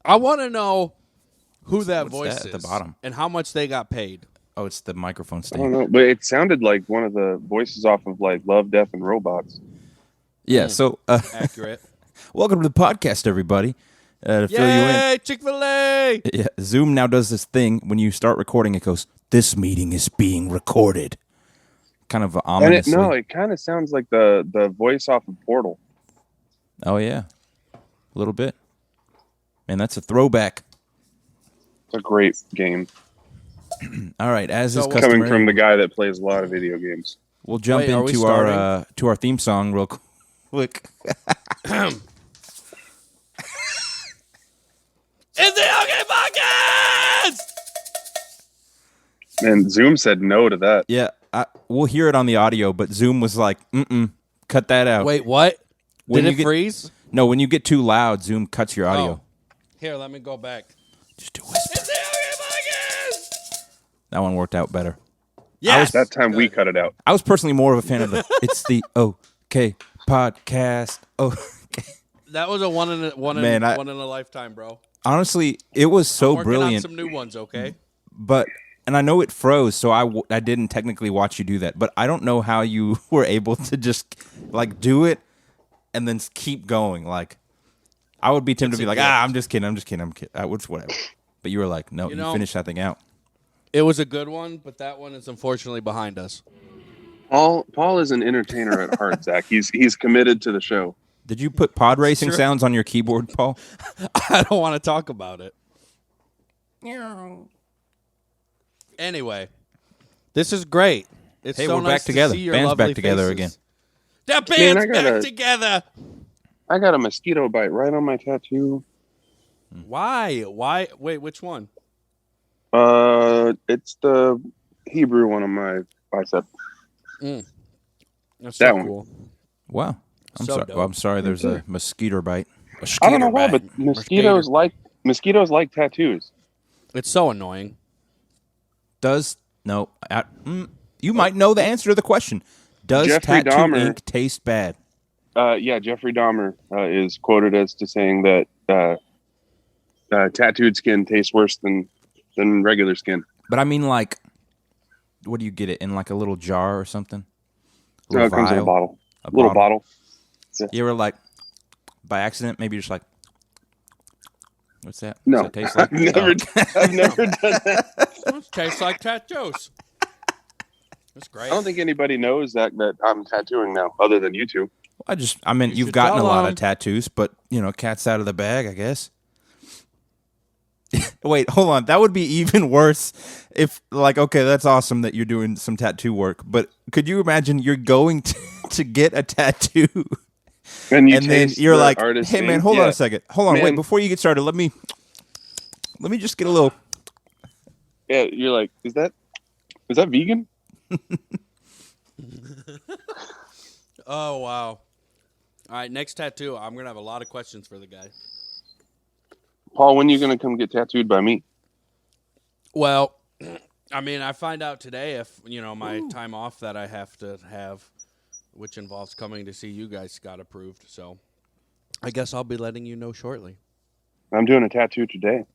I want to know who that What's voice that is at the bottom? and how much they got paid. Oh, it's the microphone I don't stand. know, but it sounded like one of the voices off of like Love, Death, and Robots. Yeah, so Accurate. welcome to the podcast, everybody. To fill you in. Yay, Chick-fil-A! Yeah, Zoom now does this thing when you start recording. It goes, "This meeting is being recorded." Kind of ominously. It kind of sounds like the voice off of Portal. Oh yeah, a little bit. Man, that's a throwback. It's a great game. All right, as is So, customary, Coming from the guy that plays a lot of video games. we'll jump Wait, are we into our theme song real quick. It's the OK Podcast! And Zoom said no to that. Yeah, we'll hear it on the audio, but Zoom was like, cut that out. Wait, what? When Did you it get- freeze? No, when you get too loud, Zoom cuts your audio. Oh. Here, let me go back. Just do whisper. It's the OK Podcast! That one worked out better. Yes! That time we cut it out. I was personally more of a fan of the It's the OK Podcast. Oh, That was a one in a lifetime, bro. honestly, it was so Working brilliant. on some new ones, okay? And I know it froze, so I didn't technically watch you do that. But I don't know how you were able to just like do it and then keep going. Like I would be tempted to be like, I'm just kidding. Which whatever. But you were like, no, you finished that thing out. It was a good one, but that one is unfortunately behind us. Paul is an entertainer at heart, Zach. He's committed to the show. Did you put pod racing Sure. sounds on your keyboard, Paul? I don't want to talk about it. Anyway, this is great. It's Hey, so we're nice back together. To see your Band's lovely back together faces. again. The band's Man, back together. I got a mosquito bite right on my tattoo. Why? Wait, which one? It's the Hebrew one on my bicep. That's That so one. cool. Wow. I'm So sorry. dope. Well, I'm sorry. There's a mosquito bite. I don't know why, but mosquitoes like tattoos. It's so annoying. You might know the answer to the question. Does Jeffrey tattoo Dahmer- ink taste bad? Yeah, Jeffrey Dahmer is quoted as to saying that tattooed skin tastes worse than regular skin. But I mean, like, what do you get it in? Like a little jar or something? No, it comes in a vial? bottle. A Little bottle. You ever like by accident? Maybe just like, what's that? No, What's that taste like? I've never done that. It tastes like tattoos. That's great. I don't think anybody knows that I'm tattooing now, other than you two. I mean, you've should gotten a tell lot them. of tattoos, but cat's out of the bag, I guess. Wait, hold on. That would be even worse if, like, okay, that's awesome that you're doing some tattoo work, but could you imagine you're going to get a tattoo And and then you're the like, artist's hey, man, ink? hold Yeah. on a second. Hold on, wait, Man. before you get started, let me just get a little. Yeah, you're like, is that vegan? Oh, wow. All right, next tattoo. I'm going to have a lot of questions for the guy. Paul, when are you going to come get tattooed by me? Well, I mean, I find out today if, my time off that I have to have, which involves coming to see you guys, got approved. So I guess I'll be letting you know shortly. I'm doing a tattoo today.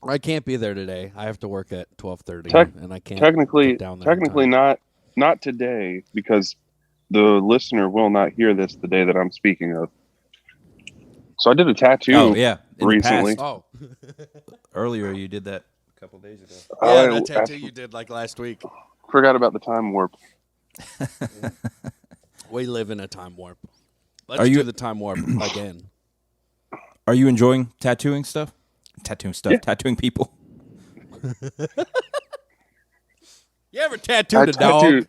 I can't be there today. I have to work at 12:30, and I can't. Technically get down there in time. not today, because the listener will not hear this the day that I'm speaking of. So I did a tattoo. Oh yeah, in the recently. past. Oh, Earlier you did that a couple days ago. yeah, I that tattoo you did like last week. forgot about the time warp. We live in a time warp. Let's Are you- do the time warp again. Are you enjoying tattooing stuff? Yeah. Tattooing people. You ever tattooed a dog?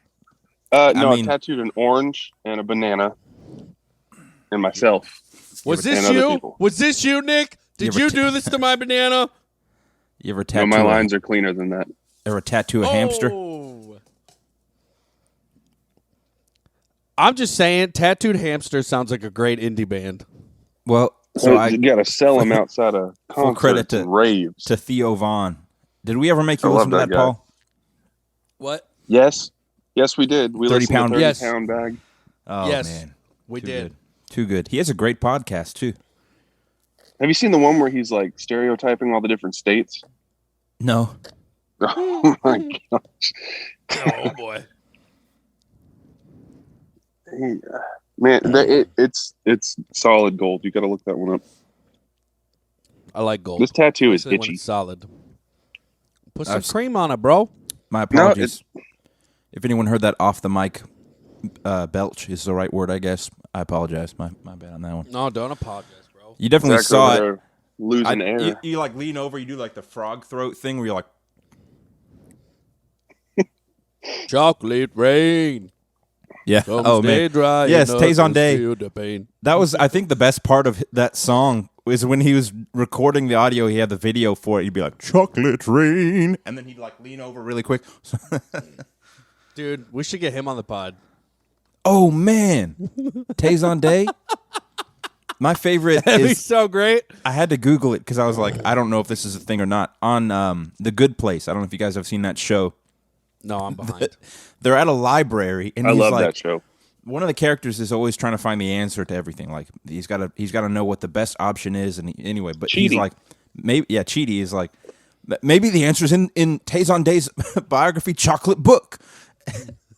I mean- tattooed an orange and a banana and myself. Was and this other you? people. Was this you, Nick? Did ever you do this to my banana? You ever No, tattoo? my lines are cleaner than that. Ever tattoo a hamster? Oh. I'm just saying, Tattooed Hamster sounds like a great indie band. Well, so So I you got to sell them outside of Full credit concerts and raves. to Theo Vaughn. Did we ever make you I listen to love that, that guy. Paul? What? Yes, we did. We 30 listened pound- to 30 Yes. pound bag. Oh Yes. man, We Too did. good. Too good. He has a great podcast too. Have you seen the one where he's like stereotyping all the different states? No. Oh my gosh. Oh boy. Man, it's solid gold. You got to look that one up. I like gold. This tattoo is Especially when itchy. it's solid. Put some cream on it, bro. My apologies. If anyone heard that off the mic, belch is the right word, I guess. I apologize. My bad on that one. No, don't apologize, bro. You definitely Zach saw over it. there losing air. You like lean over, you do like the frog throat thing where you're like, Chocolate rain. yeah. Oh man. Dry yes, enough Tays on to Day. feel the pain. That was, I think, the best part of that song was when he was recording the audio. He had the video for it. He'd be like, "Chocolate rain," and then he'd like lean over really quick. Dude, we should get him on the pod. Oh man, Tays on Day. My favorite That'd be is. so great. I had to Google it because I was like, I don't know if this is a thing or not. On The Good Place. I don't know if you guys have seen that show. No, I'm behind. They're at a library, and I he's love like, that show. one of the characters is always trying to find the answer to everything. Like he's got to know what the best option is. And anyway, but he's Cheaty. like, maybe Cheaty is like, maybe the answer is in Tays on Day's biography, Chocolate Book.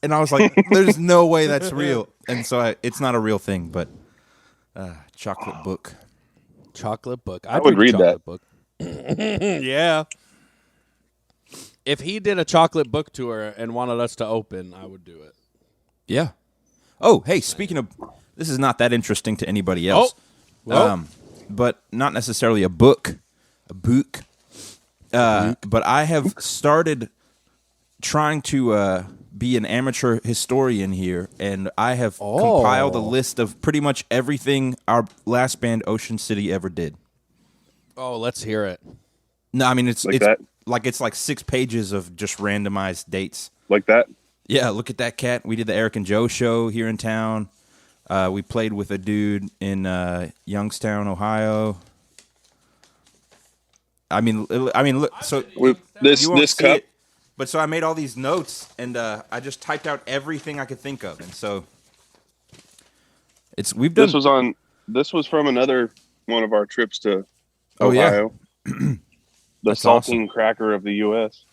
And I was like, there's no way that's real. And so it's not a real thing, but Chocolate Book. Chocolate book. I would read chocolate that. book. Yeah. If he did a chocolate book tour and wanted us to open, I would do it. Yeah. Oh, hey, speaking of, this is not that interesting to anybody else. Well. But not necessarily a book. But I have started trying to be an amateur historian here, and I have compiled a list of pretty much everything our last band, Ocean City, ever did. Oh, let's hear it. No, I mean, it's that? it's like 6 pages of just randomized dates. Like that? Yeah, look at that cat. We did the Eric and Joe show here in town. We played with a dude in Youngstown, Ohio. I mean, look. So This you won't see cup. it, but so I made all these notes, and I just typed out everything I could think of, and so we've done. This was from another one of our trips to Oh, yeah. Ohio. The That's saltine awesome. cracker of the U.S.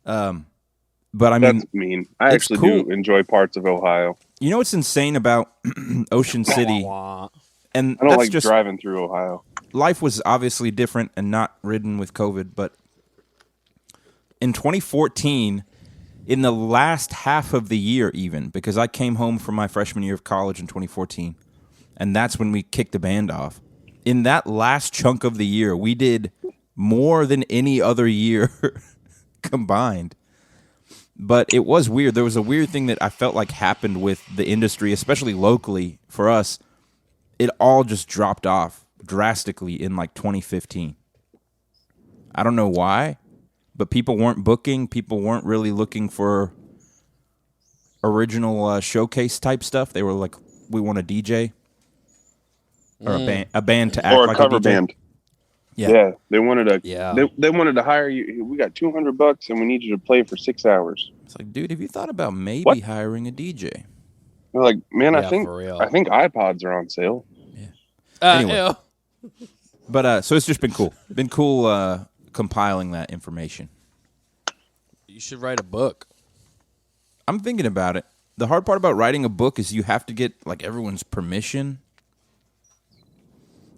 But I mean, That's mean. I it's actually cool. do enjoy parts of Ohio. you know what's insane about Ocean City, Wah. and I don't that's like just driving through Ohio. life was obviously different and not ridden with COVID, but in 2014, in the last half of the year even, because I came home from my freshman year of college in 2014, and that's when we kicked the band off. In that last chunk of the year, we did more than any other year combined. But it was weird. There was a weird thing that I felt like happened with the industry, especially locally for us. It all just dropped off drastically in like 2015. I don't know why, but people weren't booking. People weren't really looking for original showcase type stuff. They were like, we want a DJ or a band to act Or a like cover a DJ. band. Yeah. Yeah, they wanted to. Yeah. They wanted to hire you. We got $200 and we need you to play for 6 hours. It's like, dude, have you thought about maybe What? hiring a DJ? They're like, man, Yeah, I think for real. iPods are on sale. Anyway. Ew. But so it's just been cool. Been cool compiling that information. You should write a book. I'm thinking about it. The hard part about writing a book is you have to get like everyone's permission.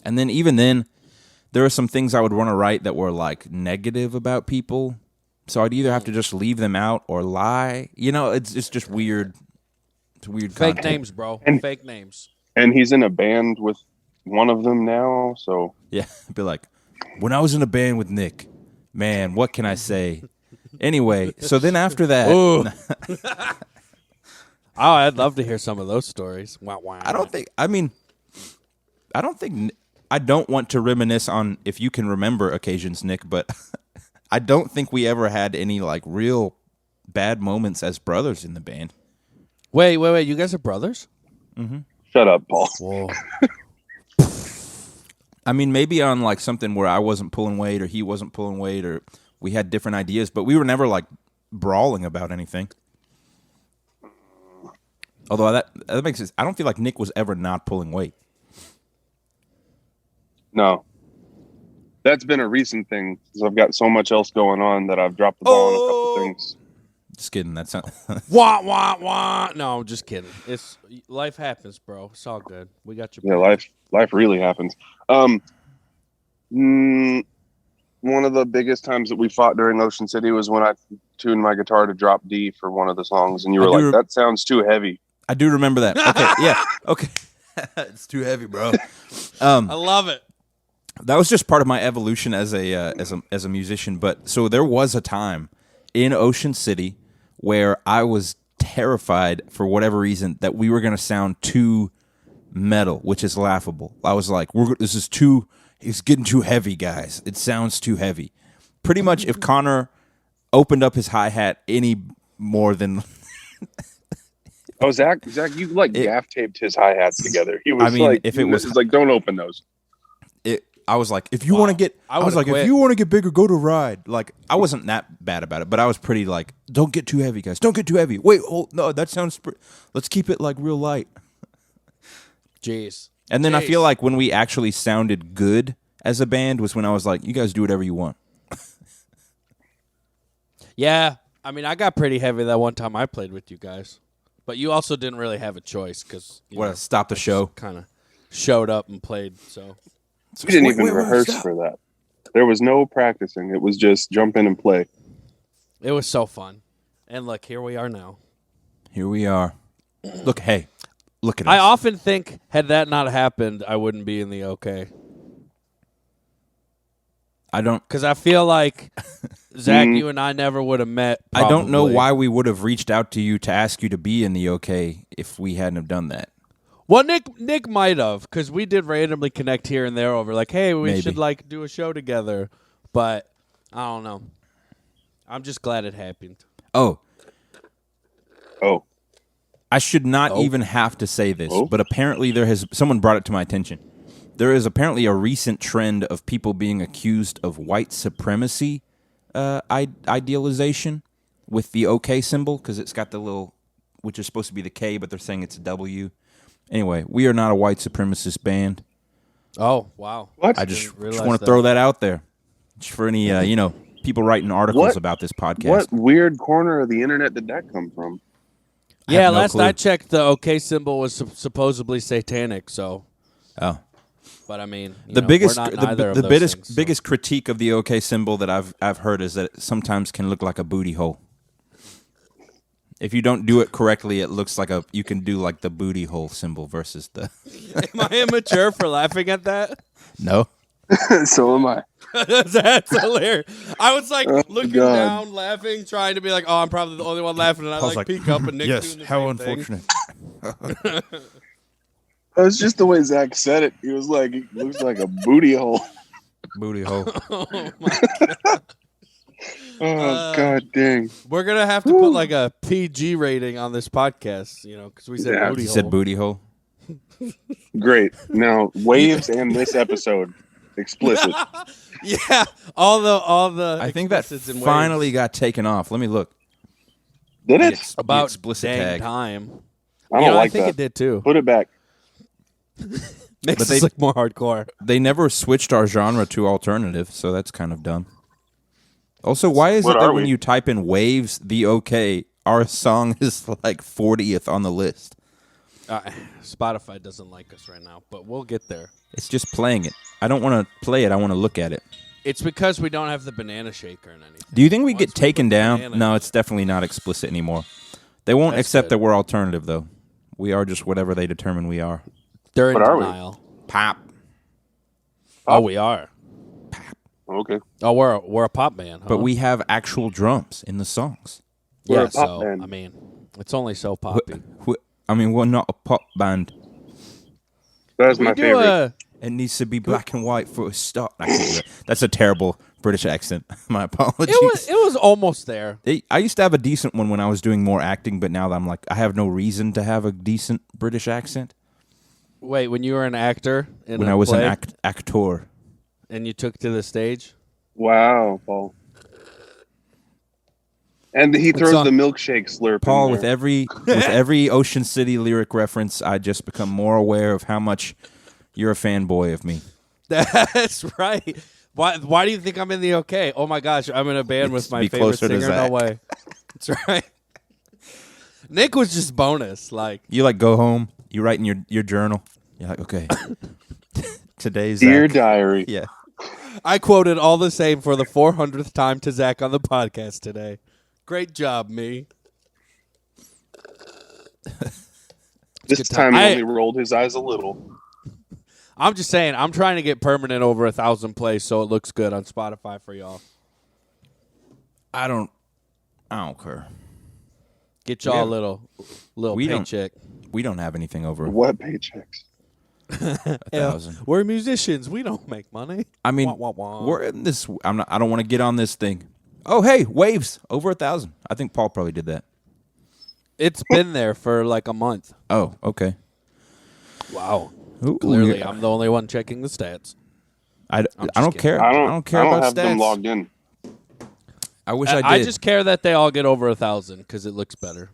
And then even then, there are some things I would want to write that were like negative about people. So I'd either have to just leave them out or lie. You know, it's just weird. It's weird Fake content. names, bro. And- Fake names. And he's in a band with one of them now. So Yeah, be like, when I was in a band with Nick, man, what can I say? Anyway, so then after that, Ooh. Oh, I'd love to hear some of those stories. Wow, wow. I don't think I don't want to reminisce on if you can remember occasions, Nick, but I don't think we ever had any like real bad moments as brothers in the band. Wait. You guys are brothers? shut up, Paul. Whoa. I mean, maybe on like something where I wasn't pulling weight or he wasn't pulling weight or we had different ideas, but we were never like brawling about anything. Although that makes sense. I don't feel like Nick was ever not pulling weight. No. That's been a recent thing because I've got so much else going on that I've dropped the ball on a couple things. Just kidding. That's not. Wah wah wah. No, I'm just kidding. It's life happens, bro. It's all good. We got your Yeah, life really happens. One of the biggest times that we fought during Ocean City was when I tuned my guitar to drop D for one of the songs, and you were like, "That sounds too heavy." I do remember that. Okay, yeah, okay. It's too heavy, bro. I love it. That was just part of my evolution as a musician. But so there was a time in Ocean City where I was terrified for whatever reason that we were going to sound too metal, which is laughable. I was like, it's getting too heavy, guys. It sounds too heavy. Pretty much if Connor opened up his hi-hat any more than... Oh, Zach, you gaff taped his hi-hats together. He was if it was like, don't open those. I was like, if you want to get, if you want to get bigger, go to Ride. Like, I wasn't that bad about it, but I was pretty like, don't get too heavy, guys. Don't get too heavy. Wait, no, that sounds. Let's keep it like real light. Jeez. And then I feel like when we actually sounded good as a band was when I was like, you guys do whatever you want. Yeah, I mean, I got pretty heavy that one time I played with you guys, but you also didn't really have a choice because stop the show. Kind of showed up and played. So we didn't even rehearse for that. There was no practicing. It was just jump in and play. It was so fun, and look, here we are now. Here we are. Look at us. I often think, had that not happened, I wouldn't be in the OK. I don't, because I feel like Zach, you and I never would have met. Probably. I don't know why we would have reached out to you to ask you to be in the OK if we hadn't have done that. Well, Nick might have, because we did randomly connect here and there over like, hey, we should do a show together. But I don't know. I'm just glad it happened. Oh. I should not even have to say this, but apparently someone brought it to my attention. There is apparently a recent trend of people being accused of white supremacy idealization with the OK symbol, because it's got the little, which is supposed to be the K, but they're saying it's a W. Anyway, we are not a white supremacist band. Oh, wow. What? I just want to throw that out there. Just for any, people writing articles about this podcast. What weird corner of the internet did that come from? Yeah, last I checked, the OK symbol was supposedly satanic, so. Oh. But I mean, biggest critique of the OK symbol that I've heard is that it sometimes can look like a booty hole. If you don't do it correctly, it looks like you can do like the booty hole symbol versus the. Am I immature for laughing at that? No. So am I. That's hilarious. I was like looking down, laughing, trying to be like, "Oh, I'm probably the only one laughing," and I like peek up and Nick. Yes, doing the how same unfortunate. It was just the way Zach said it. He was like, "It looks like a booty hole." Booty hole. Oh my god. God dang. We're gonna have to put like a PG rating on this podcast, because we said booty hole. You said booty hole. Great. Now waves and this episode explicit. Yeah, all the. I think that finally got taken off. Let me look. Did it? About explicit dang tag. time. I don't like I think that. it did too. Put it back. Makes us look more hardcore. They never switched our genre to alternative, so that's kind of dumb. Also, why is it that when you type in waves, the OK, our song is like 40th on the list? Spotify doesn't like us right now, but we'll get there. It's just playing it. I don't want to play it. I want to look at it. It's because we don't have the banana shaker and anything. Do you think we get taken down? No, it's definitely not explicit anymore. They won't accept that we're alternative, though. We are just whatever they determine we are. They're in denial. Pop. Oh, we are. Okay. Oh, we're a pop band, huh? But we have actual drums in the songs. We're a pop band. I mean, it's only so poppy. We're not a pop band. That's my favorite. It needs to be black and white for a start. I can't do that. That's a terrible British accent. My apologies. It was almost there. I used to have a decent one when I was doing more acting, but now I'm like, I have no reason to have a decent British accent. Wait, when you were an actor in when I was an actor. And you took to the stage? Wow, Paul. And he throws the milkshake slurp. Paul, with every Ocean City lyric reference, I just become more aware of how much you're a fanboy of me. That's right. Why do you think I'm in the OK? Oh my gosh, I'm in a band with my be favorite closer to singer. No Zach. way. That's right. Nick was just bonus. Like You like go home, you write in your journal. You're like, okay, today's Dear Zach. diary. Yeah. I quoted all the same for the 400th time to Zach on the podcast today. Great job, me. This good time time. he only rolled his eyes a little. I'm just saying, I'm trying to get permanent over 1,000 plays so it looks good on Spotify for y'all. I don't care. Get y'all a little we don't- paycheck. We don't have anything over What paychecks? 1,000. We're musicians. We don't make money. I mean, Wah, wah, wah. we're in this. I don't want to get on this thing. Oh, hey, waves over 1,000. I think Paul probably did that. It's been there for like a month. Oh, okay. Wow. Ooh, Clearly, yeah. I'm the only one checking the stats. I just don't kidding. care. I I don't. don't care I don't about have them stats. logged in. I wish I did. I just care that they all get over 1,000 because it looks better.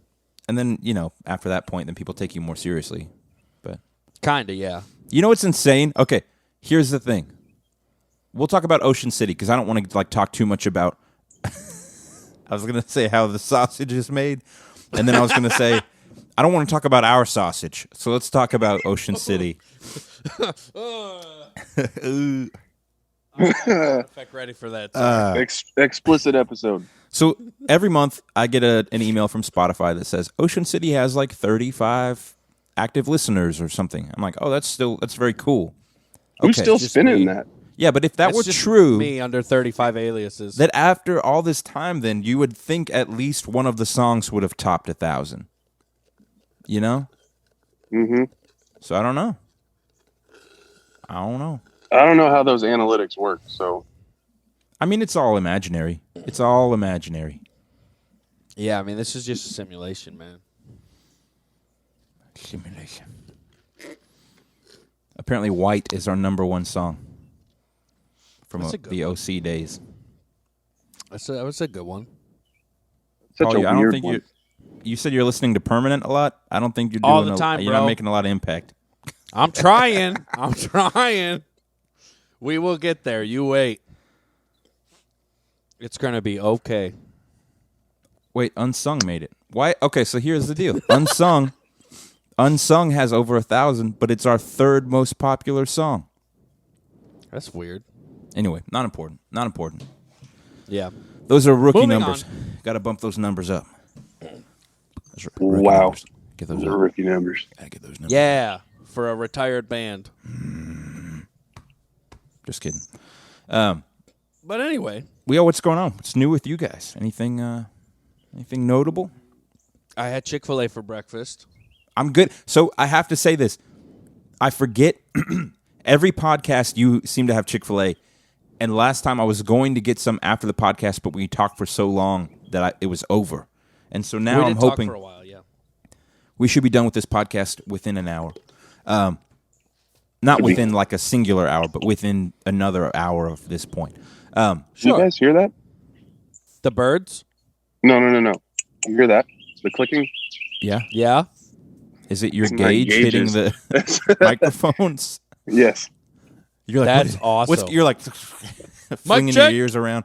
And then after that point, then people take you more seriously. But Kinda, yeah. you know what's insane? Okay, here's the thing. We'll talk about Ocean City because I don't want to talk too much about. I was gonna say how the sausage is made, and then I was gonna say I don't want to talk about our sausage. So let's talk about Ocean City. Perfect, ready for that. Explicit episode. So every month I get an email from Spotify that says Ocean City has like 35 active listeners or something. I'm like, oh, that's very cool. Who's Okay, still just spinning me. that? Yeah, but if that That's were just true, me under 35 aliases. that after all this time, then you would think at least one of the songs would have topped 1,000. You know? Mm-hmm. So I don't know. I I don't know how those analytics work. So I mean, it's all imaginary. It's all imaginary. Yeah, I mean, this is just a simulation, man. Simulation. Apparently, White is our number one song from That's a good the one. OC days. That was a good one. such Paul, a I don't weird think one. you said you're listening to Permanent a lot. I don't think you're doing All the time, you're not bro. making a lot of impact. I'm trying. I'm trying. We will get there. You wait. It's going to be okay. Wait, Unsung made it. Why? Okay, so here's the deal. Unsung has over 1,000, but it's our third most popular song. That's weird. Anyway, not important. Not important. Yeah. Those are rookie Moving numbers. on. Got to bump those numbers up. Those are rookie Wow. numbers. Get those Those up. are rookie numbers. Gotta get those numbers. Yeah. For a retired band. Just kidding. But anyway, What's going on? What's new with you guys? Anything notable? I had Chick-fil-A for breakfast. I'm good. So I have to say this. I forget every podcast you seem to have Chick-fil-A. And last time I was going to get some after the podcast, but we talked for so long that it was over. And so now we I'm did talk hoping for a while, yeah. we should be done with this podcast within an hour. Not within like a singular hour, but within another hour of this point. Do you guys hear that? The birds? No. You hear that? The clicking? Yeah. Yeah. Is it your It's my gauge hitting gauges. the microphones? Yes. You're like, That's what- awesome. You're like flinging your check. ears around.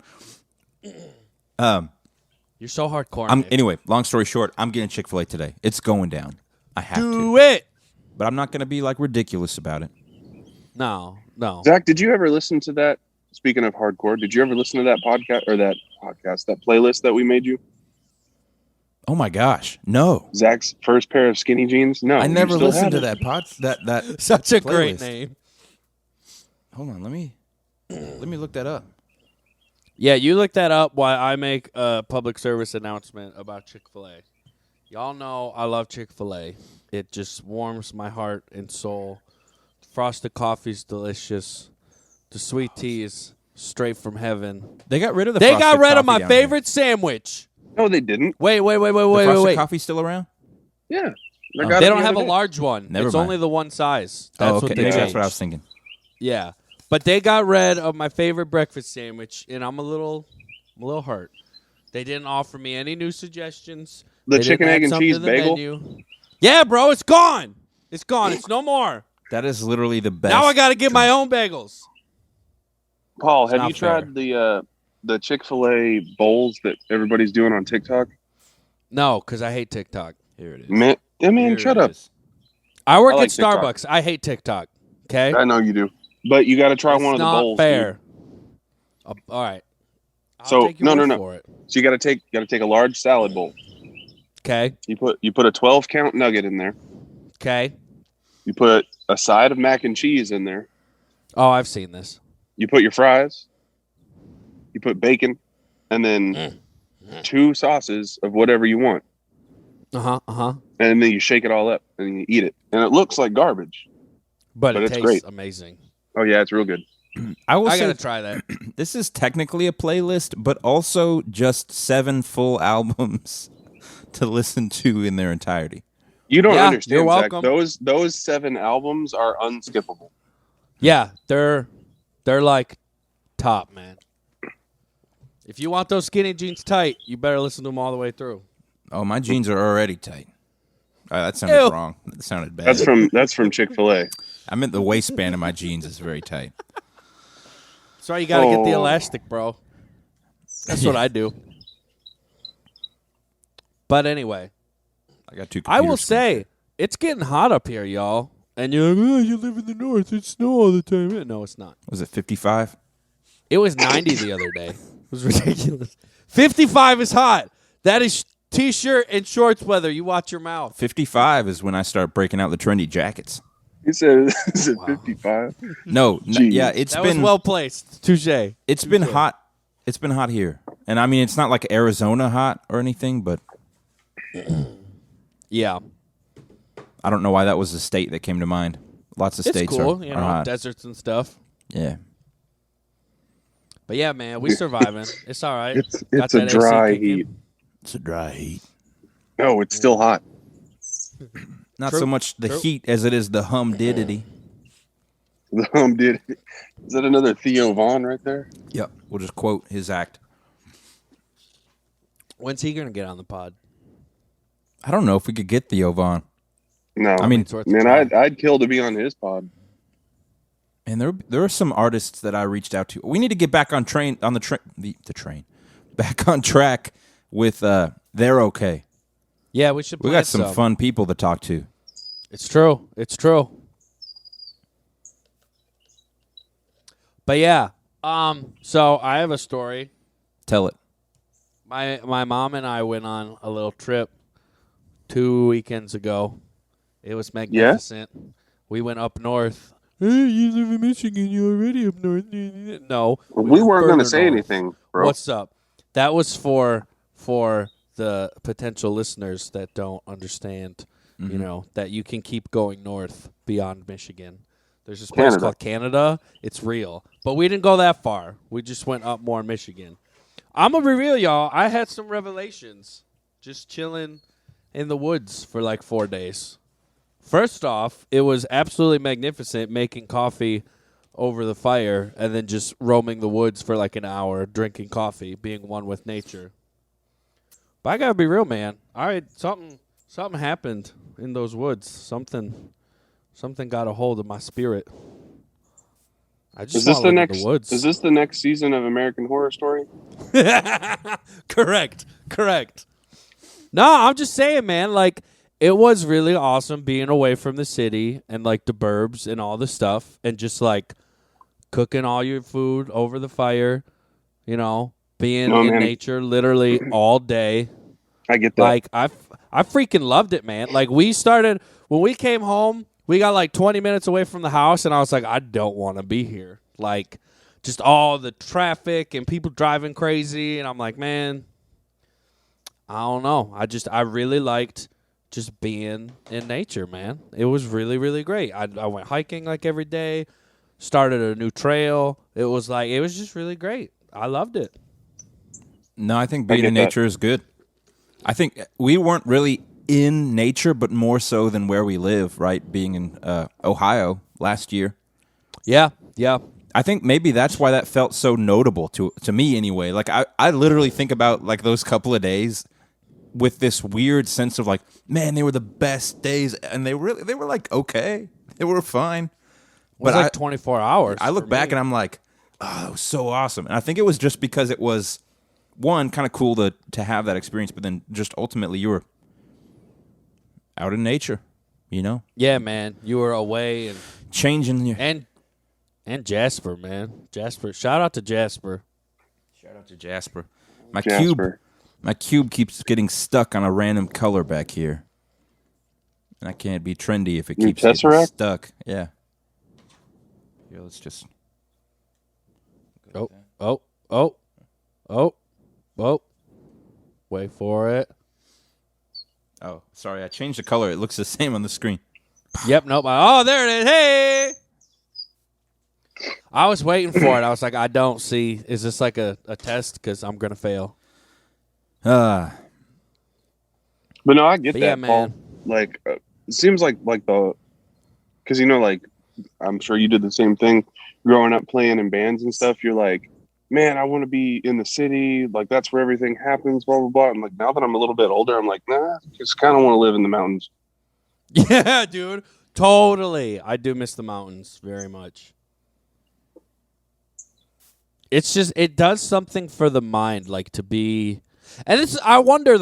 You're so hardcore. Nick. Anyway, long story short, I'm getting Chick-fil-A today. It's going down. I have Do to. it. But I'm not going to be like ridiculous about it. No. Zach, did you ever listen to that? Speaking of hardcore, did you ever listen to that that playlist that we made you? Oh my gosh. No. Zach's first pair of skinny jeans? No. I you never still listened to have it. that Such a great playlist. name. Hold on, let me look that up. Yeah, you look that up while I make a public service announcement about Chick-fil-A. Y'all know I love Chick-fil-A. It just warms my heart and soul. Frosted coffee's delicious. The sweet tea is straight from heaven. They got rid of the They got frosted rid of coffee my down here. favorite sandwich. No, they didn't. Wait. The frosted Wait. coffee's still around? Yeah. Oh. got They it don't the have a other day. large one. Never it's mind. only the one size. That's Oh, okay. what they Maybe that's changed. what I was thinking. Yeah. But they got rid of my favorite breakfast sandwich, and I'm a little hurt. They didn't offer me any new suggestions. The They chicken, didn't add egg, and something cheese to the bagel. menu. Yeah, bro, it's gone. It's gone. It's no more. That is literally the best. Now I got to get my own bagels. Paul, have not you fair. tried the Chick-fil-A bowls that everybody's doing on TikTok? No, because I hate TikTok. Here it is. Man, Here shut it up. is. I work I like at TikTok. Starbucks. I hate TikTok. Okay, I know you do, but you got to try it's one of the not bowls. fair. All right, I'll So, take your no, word no. for it. So you got to take a large salad bowl. Okay, You put a 12 count nugget in there. okay. You put a side of mac and cheese in there. Oh, I've seen this. You put your fries. You put bacon, and then 2 sauces of whatever you want. And then you shake it all up and you eat it, and it looks like garbage, But it it's tastes great. amazing. Oh yeah, it's real good. I will I say gotta try that. this is technically a playlist, but also just 7 full albums to listen to in their entirety. You don't Yeah, understand, you're Zach. welcome. Those 7 albums are unskippable. Yeah, they're like top, man. If you want those skinny jeans tight, you better listen to them all the way through. Oh, my jeans are already tight. That sounded Ew. wrong. That sounded bad. That's from Chick-fil-A. I meant the waistband of my jeans is very tight. That's why you gotta get the Oh. elastic, bro. That's what I do. But anyway, I got 2 I will computer screens. say it's getting hot up here, y'all. And you're like, oh, you live in the north. It's snow all the time. No, it's not. Was it 55? It was 90 the other day. It was ridiculous. 55 is hot. That is T-shirt and shorts weather. You watch your mouth. 55 is when I start breaking out the trendy jackets. He said, "Is it 55?" No, Jeez. yeah, it's That been was well placed. Touche. it's been hot. It's been hot here, and I mean it's not like Arizona hot or anything, but Yeah. I don't know why that was the state that came to mind. Lots of It's states cool, are, you are know, hot. deserts and stuff. Yeah, But yeah, man, we surviving. It's all right. It's Got a that AC dry kicking. heat. it's a dry heat. No, it's still hot. Not True, so much the true. heat as it is the humidity. Did is that another Theo Vaughn right there? Yep, we'll just quote his act. When's he gonna get on the pod? I don't know if we could get Theo Vaughn. No, I mean, It's worth a man, try. I'd kill to be on his pod. and there are some artists that I reached out to. We need to get back on the train, back on track with They're Okay. Yeah, we should. We plan got some fun people to talk to. It's true. It's true. But yeah, so I have a story. Tell it. My mom and I went on a little trip 2 weekends ago. It was magnificent. We went up north. Hey, you live in Michigan. You're already up north. No, We weren't going to further say north. anything, bro. What's up? That was for the potential listeners that don't understand. You know that you can keep going north beyond Michigan. There's this place Canada. called Canada. It's real, but we didn't go that far. We just went up more in Michigan. I'm gonna be real, y'all. I had some revelations just chilling in the woods for like 4 days. First off, it was absolutely magnificent making coffee over the fire and then just roaming the woods for like an hour, drinking coffee, being one with nature. But I gotta be real, man. All right, something happened in those woods. Something got a hold of my spirit. I just Is this wanna the live in next? the woods. Is this the next season of American Horror Story? Correct. No, I'm just saying, man, like, it was really awesome being away from the city and, like, the burbs and all the stuff and just, like, cooking all your food over the fire, you know, being No, in man. nature literally all day. I get that. Like, I freaking loved it, man. Like, when we came home, we got, like, 20 minutes away from the house, and I was like, I don't want to be here. Like, just all the traffic and people driving crazy, and I'm like, man, I don't know. I really liked just being in nature, man. It was really, really great. I went hiking like every day, started a new trail. It was just really great. I loved it. No, I think being in get that. nature is good. I think we weren't really in nature, but more so than where we live, right? Being in Ohio last year. Yeah. I think maybe that's why that felt so notable to me anyway. Like I literally think about like those couple of days with this weird sense of like, man, they were the best days, and they were like okay, they were fine. It was But like 24 hours. I look for back me. and I'm like, Oh, that was so awesome. And I think it was just because it was, one, kind of cool to have that experience, but then just ultimately you were out in nature, you know? Yeah, man. You were away and Changing your... And Jasper, man. Jasper. Shout out to Jasper. Shout out to Jasper. My cube keeps getting stuck on a random color back here. And I can't be trendy if it keeps getting stuck. Yeah. Here, let's just... Oh. Wait for it. Oh, sorry. I changed the color. It looks the same on the screen. Yep, nope. Oh, there it is. Hey! I was waiting for it. I was like, I don't see. Is this like a test? Because I'm going to fail. But no, I get that, yeah, Paul. man. Like, it seems like the... Because, like, I'm sure you did the same thing growing up playing in bands and stuff. You're like, man, I want to be in the city. Like, that's where everything happens, blah, blah, blah. I'm like, now that I'm a little bit older, I'm like, nah, I just kind of want to live in the mountains. Yeah, dude. Totally. I do miss the mountains very much. It's just, it does something for the mind, like to be, and it's, I wonder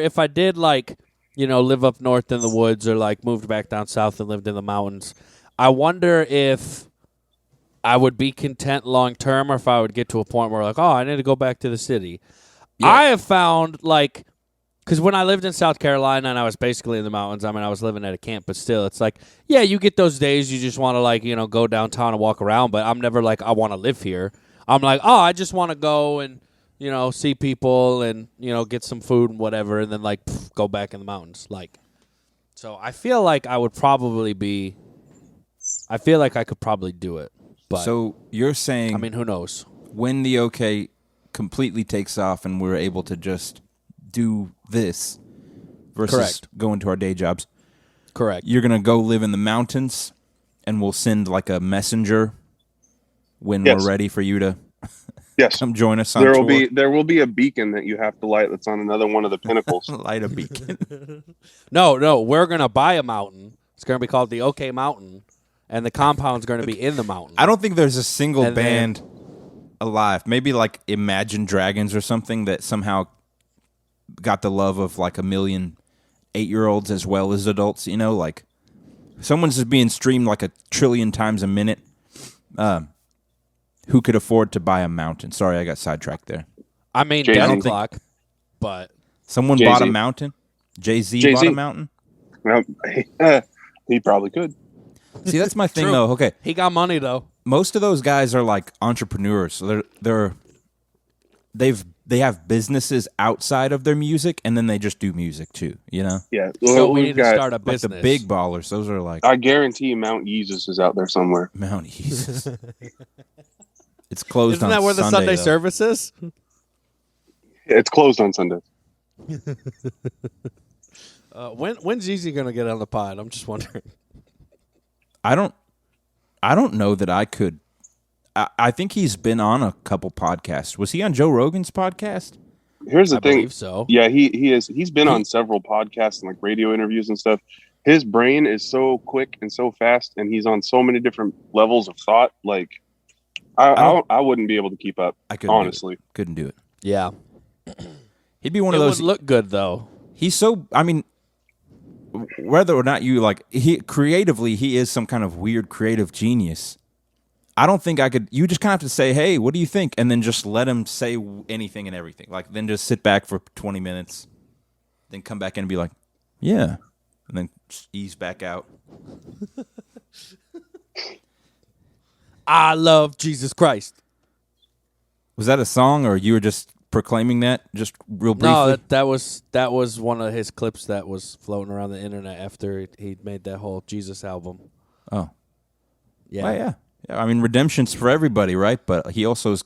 if I did like, live up north in the woods or like moved back down south and lived in the mountains, I wonder if I would be content long term or if I would get to a point where like, oh, I need to go back to the city. Yeah. I have found like, because when I lived in South Carolina and I was basically in the mountains, I mean, I was living at a camp, but still, it's like, yeah, you get those days you just want to like, go downtown and walk around, but I'm never like, I want to live here. I'm like, oh, I just want to go and, see people and, get some food and whatever, and then, like, go back in the mountains. Like, so I feel like I would probably be, I feel like I could probably do it. But so you're saying, I mean, who knows? When the OK completely takes off and we're able to just do this versus going to our day jobs. Correct. You're going to go live in the mountains and we'll send, like, a messenger when we're ready for you to come join us on tour. There will be a beacon that you have to light that's on another one of the pinnacles. Light a beacon. No, we're going to buy a mountain. It's going to be called the OK Mountain, and the compound's going to be in the mountain. I don't think there's a single band alive. Maybe like Imagine Dragons or something that somehow got the love of like 1 million 8-year-olds as well as adults. Like someone's just being streamed like 1 trillion times a minute. Who could afford to buy a mountain? Sorry, I got sidetracked there. I mean, Death Clock, but... Someone Jay-Z. bought a mountain? Jay-Z bought a mountain? Well, he probably could. See, that's my thing, though. Okay. He got money, though. Most of those guys are like entrepreneurs. So they have businesses outside of their music, and then they just do music, too, Yeah. Well, so we need to start a business. Like the big ballers, those are like... I guarantee Mount Jesus is out there somewhere. Mount Jesus. It's closed Isn't on that where the Sunday though. service is? It's closed on Sunday. When's Easy going to get on the pod? I'm just wondering. I don't know that I could. I think he's been on a couple podcasts. Was he on Joe Rogan's podcast? Here's the thing. I believe so. Yeah, he is. He's been on several podcasts and like radio interviews and stuff. His brain is so quick and so fast, and he's on so many different levels of thought. Like, I wouldn't be able to keep up. I couldn't honestly. Couldn't do it. Yeah. He'd be one of those. It would look good though. He's so. I mean, whether or not you like, he is some kind of weird creative genius. I don't think I could. You just kind of have to say, "Hey, what do you think?" and then just let him say anything and everything. Like, then just sit back for 20 minutes, then come back in and be like, "Yeah," and then just ease back out. I love Jesus Christ. Was that a song, or you were just proclaiming that just real briefly? No, that was one of his clips that was floating around the internet after he made that whole Jesus album. Oh, yeah, well, yeah. I mean, redemption's for everybody, right? But he also is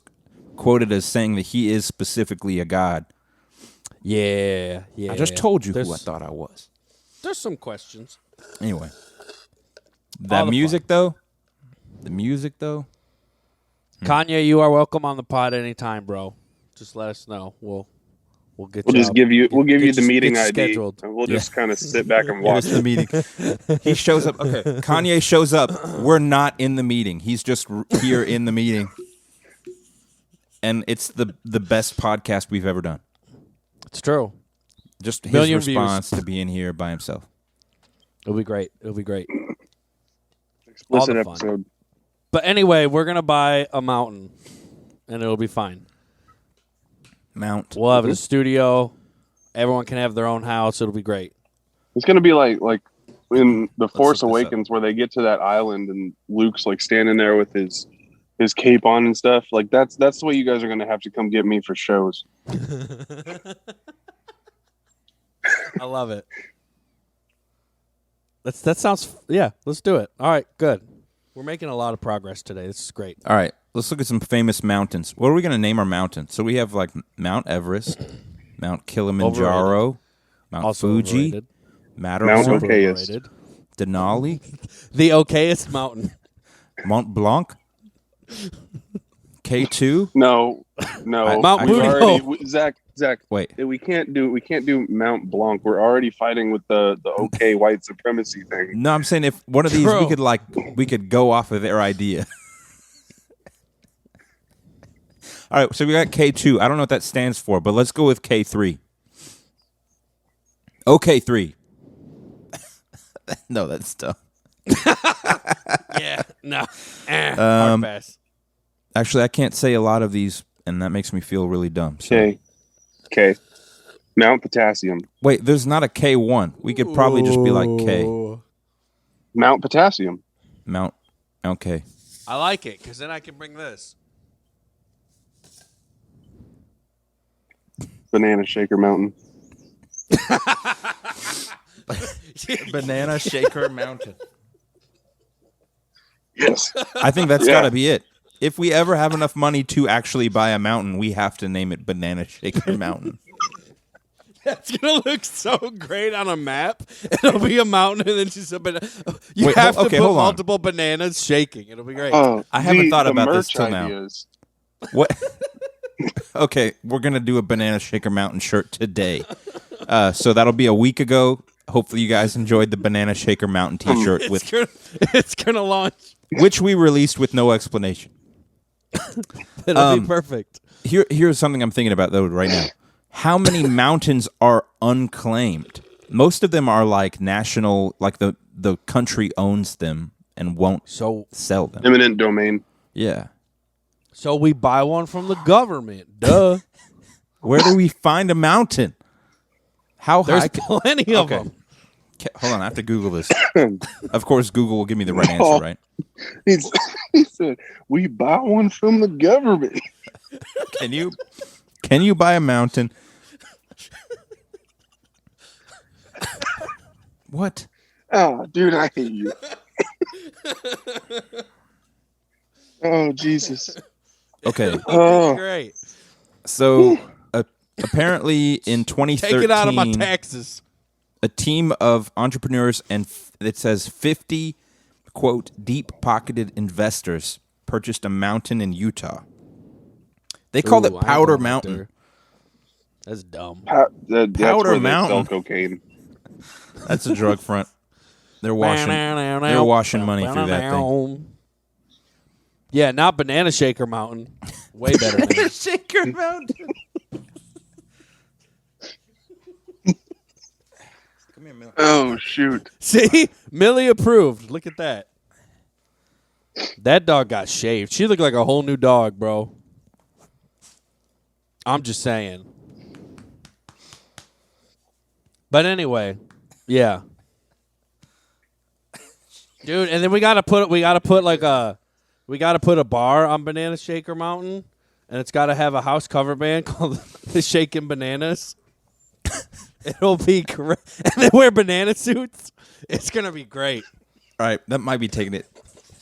quoted as saying that he is specifically a God. Yeah. I just told you who I thought I was. There's some questions. Anyway, the music though. Kanye, you are welcome on the pod anytime, bro. Just let us know. We'll get. We'll just give you the meeting ID. Scheduled. And we'll just kind of sit back and watch the meeting. He shows up. Okay, Kanye shows up. We're not in the meeting. He's just here in the meeting. and it's the best podcast we've ever done. It's true. Just his Million response to being here by himself. It'll be great. It'll be great. Explicit All the fun. episode. But anyway, we're gonna buy a mountain, and it'll be fine. Mount. We'll have a studio. Everyone can have their own house. It'll be great. It's gonna be like in the Force look this Awakens where they get to that island and Luke's like standing there with his cape on and stuff. Like that's the way you guys are gonna have to come get me for shows. I love it. That sounds. Yeah, let's do it. All right, good. We're making a lot of progress today. This is great. All right, let's look at some famous mountains. What are we going to name our mountains? So we have like Mount Everest, Mount Kilimanjaro, Overrated. Mount Also Fuji, overrated. Matterhorn, Mount Okayest. Overrated. Denali, The okayest mountain. Mont Blanc, K2. No. Mount we Booty already, Hole. Zach. Wait, We can't do Mount Blanc. We're already fighting with the okay white supremacy thing. no, I'm saying if one of these True. we could go off of their idea. All right, so we got K2. I don't know what that stands for, but let's go with K3. OK3. No, that's dumb. Yeah. No. Hard pass. Actually, I can't say a lot of these, and that makes me feel really dumb. So. Okay. Mount Potassium. Wait, there's not a K1. We could probably just be like K. Ooh. Mount Potassium. Mount. Okay. I like it because then I can bring this. Banana Shaker Mountain. Banana Shaker Mountain. Yes. I think that's Yeah. got to be it. If we ever have enough money to actually buy a mountain, we have to name it Banana Shaker Mountain. That's gonna look so great on a map. It'll be a mountain, and then just a banana. You Wait, have to okay, put hold on. multiple bananas shaking. It'll be great. I haven't thought the about this merch till now. ideas. What? Okay, we're going to do a Banana Shaker Mountain shirt today. So that'll be a week ago. Hopefully you guys enjoyed the Banana Shaker Mountain t-shirt, It's gonna launch. which we released with no explanation. It'll be perfect. Here's something I'm thinking about, though, right now. How many mountains are unclaimed? Most of them are like national, like the country owns them and won't sell them. Eminent domain. Yeah. So we buy one from the government. Duh. Where do we find a mountain? How There's high? plenty of them. Hold on, I have to Google this. Of course, Google will give me the right answer, right? He said, "We buy one from the government." Can you buy a mountain? What? Oh, dude, I hate you. Oh, Jesus. Okay. Oh, Great. So apparently in 2013, Take it out of my taxes. a team of entrepreneurs and it says 50, quote, deep-pocketed investors purchased a mountain in Utah. They called Ooh, it Powder I ain't going Mountain. there. That's dumb. that's Powder where they Mountain. sell cocaine. That's a drug front. They're washing money through that thing. Yeah, not Banana Shaker Mountain. Way better. Name. Shaker Mountain. Come here, Mel. Oh, shoot. See? Millie approved. Look at that. That dog got shaved. She looked like a whole new dog, bro. I'm just saying. But anyway, yeah. Dude, and then we gotta put a bar on Banana Shaker Mountain, and it's gotta have a house cover band called the Shakin' Bananas. It'll be great. And they wear banana suits. It's gonna be great. All right, that might be taking it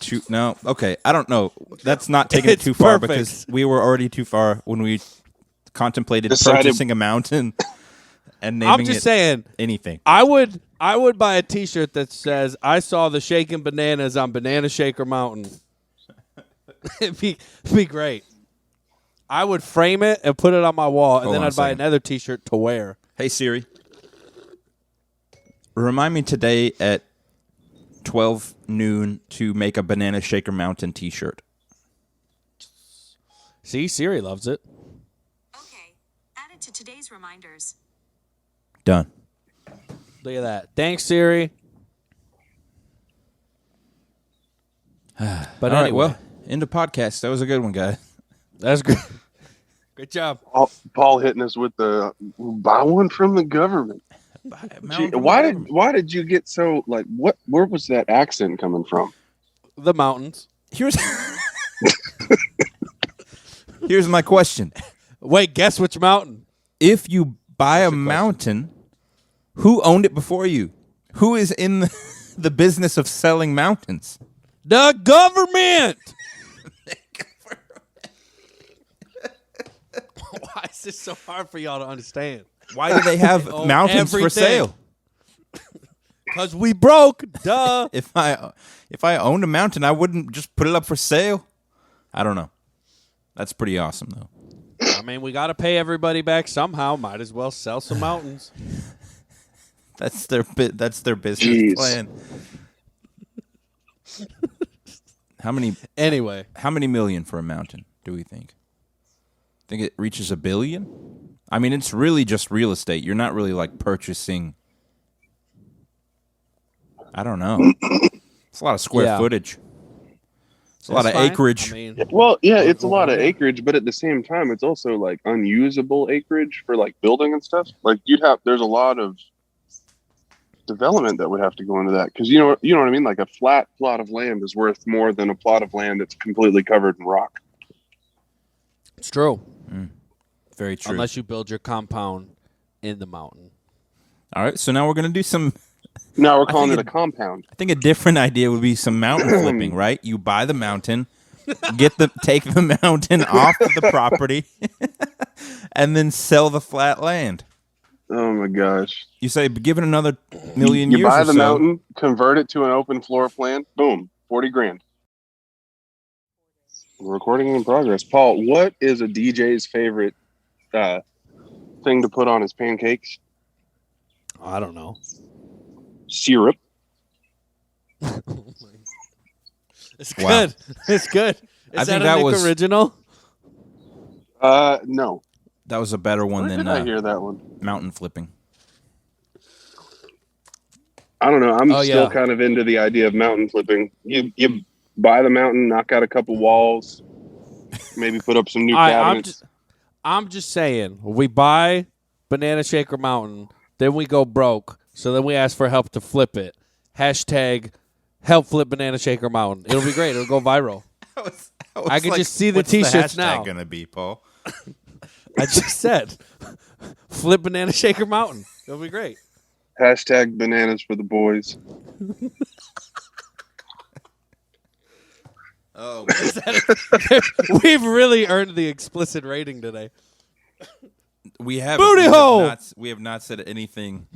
too. No, okay, I don't know. That's not taking it It's too far perfect. because we were already too far when we contemplated Decided- purchasing a mountain and naming I'm just it saying, anything. I would buy a T-shirt that says "I saw the shaking bananas on Banana Shaker Mountain." It'd be great. I would frame it and put it on my wall, and Hold then on a I'd buy second. another T-shirt to wear. Hey Siri, remind me today at 12 noon to make a Banana Shaker Mountain T-shirt. See, Siri loves it. Okay. Add it to today's reminders. Done. Look at that. Thanks, Siri. But All anyway, right, well, into podcast. That was a good one, guys. that's great. Great job. Paul hitting us with the buy one from the government. Gee, why did you get so like what? Where was that accent coming from? The mountains. Here's my question. Wait, guess which mountain? If you buy a mountain, who owned it before you? Who is in the business of selling mountains? The government. Why is this so hard for y'all to understand? Why do they have mountains for sale? Because we broke. Duh. If I owned a mountain, I wouldn't just put it up for sale. I don't know. That's pretty awesome, though. I mean, we got to pay everybody back somehow. Might as well sell some mountains. That's their business plan. How many million for a mountain do we think? Think it reaches $1 billion? I mean, it's really just real estate. You're not really like purchasing. I don't know. It's a lot of square footage. It's a lot of acreage. I mean, Well, yeah, it's a lot of acreage, but at the same time, it's also like unusable acreage for like building and stuff. Like there's a lot of development that would have to go into that because you know what I mean. Like a flat plot of land is worth more than a plot of land that's completely covered in rock. it's true. Very true. Unless you build your compound in the mountain. All right, so now we're going to do some... Now we're calling it a compound. I think a different idea would be some mountain flipping, right? You buy the mountain, take the mountain off of the property, and then sell the flat land. Oh my gosh! You say, give it another million years. You buy or the so. mountain, convert it to an open floor plan. Boom, $40,000. Recording in progress. Paul, what is a DJ's favorite thing to put on his pancakes? I don't know. Syrup. It's good. It's good. Is that a Nick original? No. That was a better one Where than did I hear that one? Mountain flipping. I don't know. I'm still kind of into the idea of mountain flipping. You buy the mountain, knock out a couple walls, maybe put up some new cabinets. I'm just saying, we buy Banana Shaker Mountain, then we go broke, so then we ask for help to flip it. # help flip Banana Shaker Mountain. It'll be great. It'll go viral. I can just see the T-shirts now. What's the hashtag going to be, Paul? I just said, flip Banana Shaker Mountain. It'll be great. # bananas for the boys. Oh, we've really earned the explicit rating today. We have Booty hole. We have not said anything.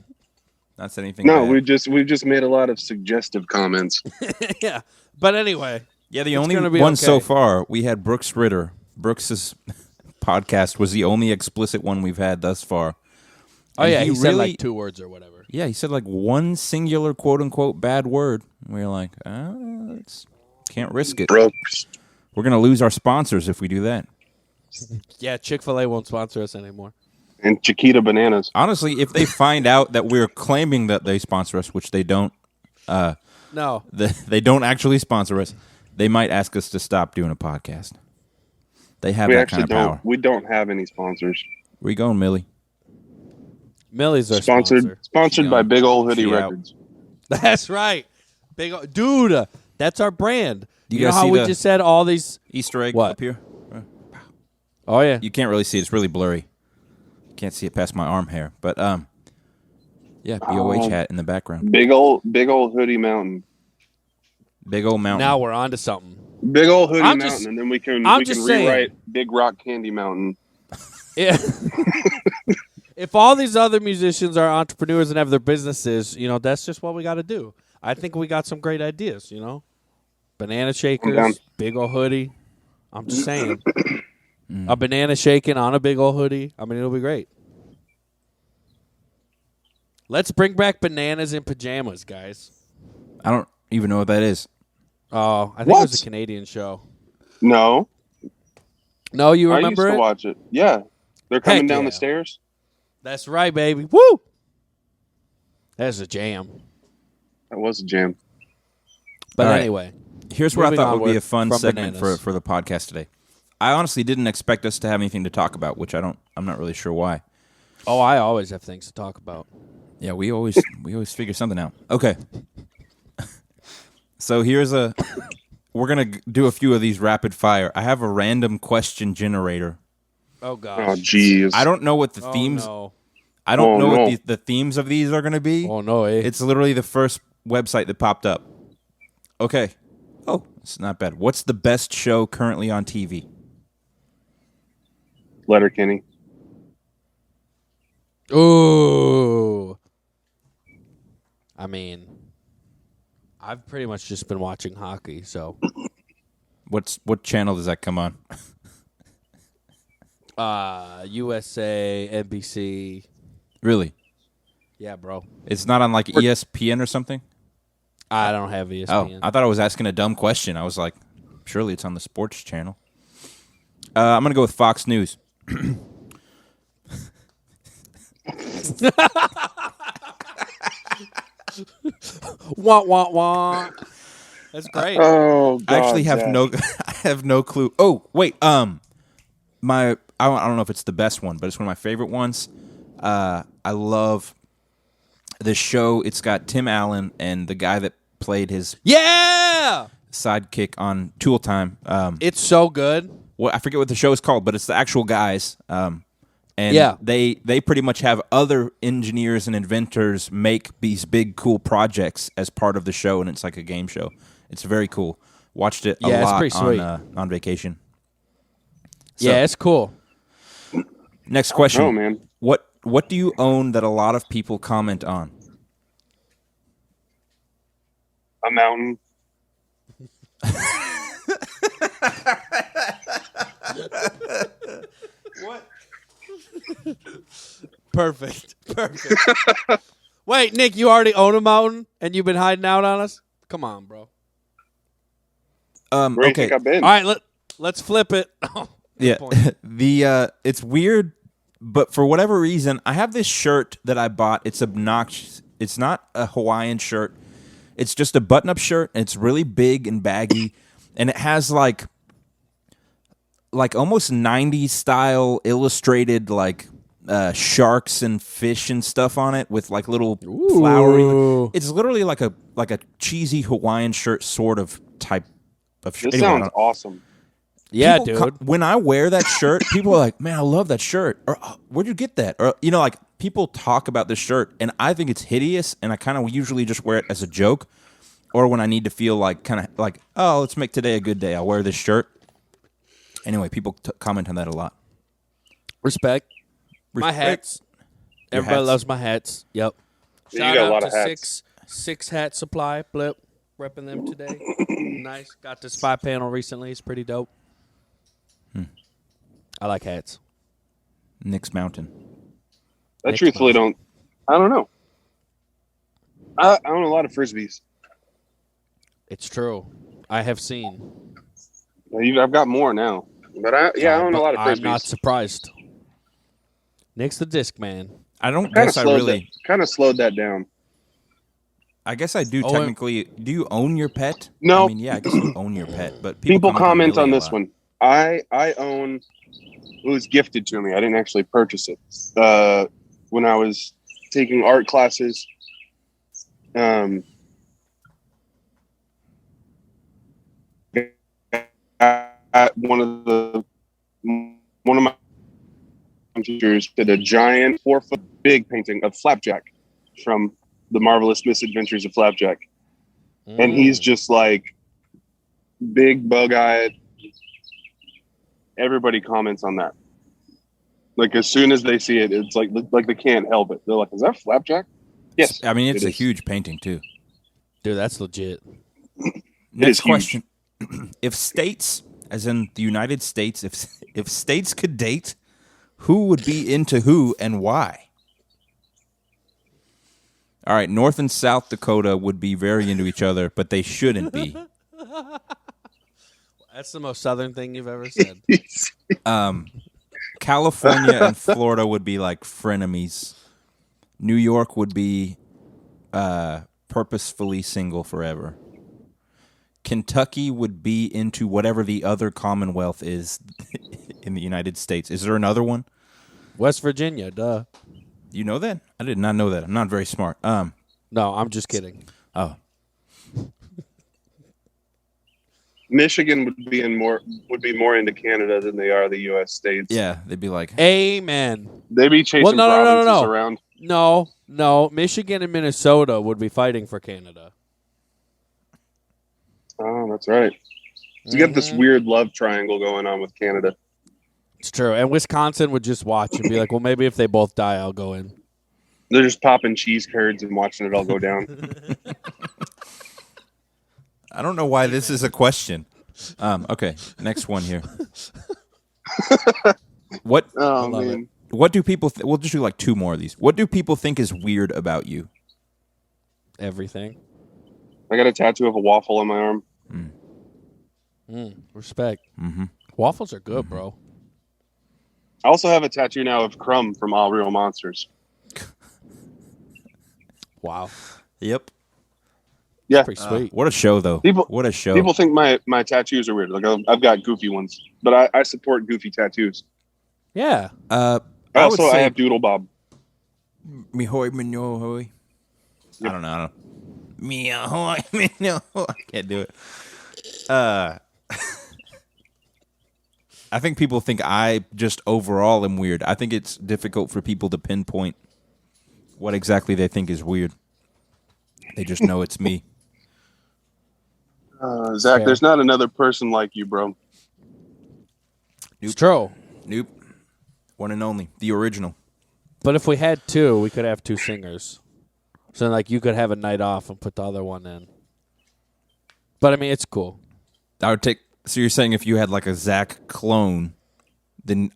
Not said anything. No, bad. we've just made a lot of suggestive comments. Yeah, but anyway. Yeah, the only one so far we had Brooks Ritter. Brooks's podcast was the only explicit one we've had thus far. Oh yeah, he said like 2 words or whatever. Yeah, he said like one singular quote unquote bad word. We were like, can't risk it. Brooks. We're gonna lose our sponsors if we do that. Yeah, Chick-fil-A won't sponsor us anymore. And Chiquita Bananas. Honestly, if they find out that we're claiming that they sponsor us, which they don't, no, they don't actually sponsor us, they might ask us to stop doing a podcast. They have that kind of power. We don't have any sponsors. Where you going, Millie? Millie's our sponsor. Sponsored by Big Ol' Hoodie Records. That's right. Dude, that's our brand. You know guys how see we the just said all these Easter egg What? up here? Oh yeah. You can't really see it. It's really blurry. Can't see it past my arm hair. But yeah, BOH hat in the background. Big old Hoodie Mountain. Big old mountain. Now we're on to something. Big Old Hoodie Mountain, and then we can rewrite Big Rock Candy Mountain. Yeah. If all these other musicians are entrepreneurs and have their businesses, that's just what we got to do. I think we got some great ideas, Banana shakers, big old hoodie. I'm just saying. A banana shaking on a big old hoodie. I mean, it'll be great. Let's bring back bananas in pajamas, guys. I don't even know what that is. Oh, I think it was a Canadian show. No. No, you I used remember to it? watch it. Yeah. They're coming Heck down yeah. the stairs. That's right, baby. Woo! That's a jam. That was a jam. But All right. anyway, Here's what I moving thought would be a onward fun from segment bananas. for the podcast today. I honestly didn't expect us to have anything to talk about, which I'm not really sure why. Oh, I always have things to talk about. Yeah, we always figure something out. Okay. So we're going to do a few of these rapid fire. I have a random question generator. Oh gosh. Oh, jeez. I don't know what the Oh, themes no. I don't Oh, know no. what the themes of these are going to be. Oh no, eh? It's literally the first website that popped up. Okay. Oh, it's not bad. What's the best show currently on TV? Letterkenny. Ooh. I mean, I've pretty much just been watching hockey, so What channel does that come on? USA, NBC. Really? Yeah, bro. It's not on like ESPN or something? I don't have Oh, ESPN. I thought I was asking a dumb question. I was like, surely it's on the sports channel. I'm going to go with Fox News. Wah wah wah. That's great. Oh, God. I actually have Zach. I have no clue. Oh, wait. I don't know if it's the best one, but it's one of my favorite ones. I love the show. It's got Tim Allen and the guy that played his Yeah, sidekick on Tool Time. it's so good. I forget what the show is called, but it's the actual guys. And Yeah. they pretty much have other engineers and inventors make these big cool projects as part of the show, and it's like a game show. It's very cool. Watched it a Yeah, it's lot pretty sweet. on vacation. So, Yeah, it's cool. Next question. Oh, man. What do you own that a lot of people comment on? A mountain. Perfect. Wait, Nick, you already own a mountain and you've been hiding out on us? Come on, bro. Where do you think I've been? All right, let's flip it. Yeah, point. it's weird, but for whatever reason, I have this shirt that I bought. It's obnoxious. It's not a Hawaiian shirt. It's just a button-up shirt, and it's really big and baggy, and it has like almost 90s style illustrated sharks and fish and stuff on it with like little flowery. It's literally like a cheesy Hawaiian shirt sort of type of shirt. This sounds awesome. Yeah, People dude. when I wear that shirt, people are like, "Man, I love that shirt." Or, "Oh, where'd you get that?" Or, like people talk about this shirt, and I think it's hideous, and I kind of usually just wear it as a joke, or when I need to feel like kind of like, "Oh, let's make today a good day. I'll wear this shirt." Anyway, people comment on that a lot. Respect. My hats. Your Everybody hats. loves my hats. Yep. You Shout got a out lot to of hats. six hat supply. Blip. Repping them today. Nice. Got the spy panel recently. It's pretty dope. I like hats. Nick's Mountain. I Next truthfully one. I don't know. I own a lot of Frisbees. It's true. I have seen. I've got more now. But I own a lot of Frisbees. I'm not surprised. Nick's the disc man. I don't Kind guess of slowed that down. I guess I do Oh, technically. Do you own your pet? No. I mean, yeah, I guess you own your pet, but People comment on Millie a this lot. one. I own. It was gifted to me. I didn't actually purchase it. When I was taking art classes, at one of my teachers did a giant 4-foot big painting of Flapjack from the Marvelous Misadventures of Flapjack, and he's just like big bug-eyed. Everybody comments on that. Like as soon as they see it, it's like they can't help it. They're like, "Is that Flapjack?" Yes. I mean, it's it a is. huge painting too. Dude, that's legit. Next is huge. question: if states, as in the United States, if states could date, who would be into who and why? All right, North and South Dakota would be very into each other, but they shouldn't be. That's the most southern thing you've ever said. California and Florida would be like frenemies. New York would be purposefully single forever. Kentucky would be into whatever the other Commonwealth is in the United States. Is there another one? West Virginia, duh. You know that? I did not know that. I'm not very smart. No, I'm just kidding. Oh. Michigan would be more into Canada than they are the U.S. states. Yeah, they'd be like, Amen. They'd be chasing provinces around. No. Michigan and Minnesota would be fighting for Canada. Oh, that's right. So you got this weird love triangle going on with Canada. It's true. And Wisconsin would just watch and be like, well, maybe if they both die, I'll go in. They're just popping cheese curds and watching it all go down. I don't know why this is a question. Okay, next one here. What? Oh, man. What do people? We'll just do like two more of these. What do people think is weird about you? Everything. I got a tattoo of a waffle on my arm. Respect. Mm-hmm. Waffles are good, bro. I also have a tattoo now of Crumb from All Real Monsters. Wow. Yep. Yeah. Pretty sweet. What a show, though. What a show. People think my tattoos are weird. Like I've got goofy ones, but I support goofy tattoos. Yeah. I have Doodle Bob. Me hoy, me no hoy. I don't know. Me ahoy, me no. I can't do it. I think people think I just overall am weird. I think it's difficult for people to pinpoint what exactly they think is weird. They just know it's me. Zach, there's not another person like you, bro. Nope. It's true. Nope. One and only. The original. But if we had two, we could have two singers. So, like, you could have a night off and put the other one in. But, I mean, it's cool. I would take... So you're saying if you had, like, a Zach clone, then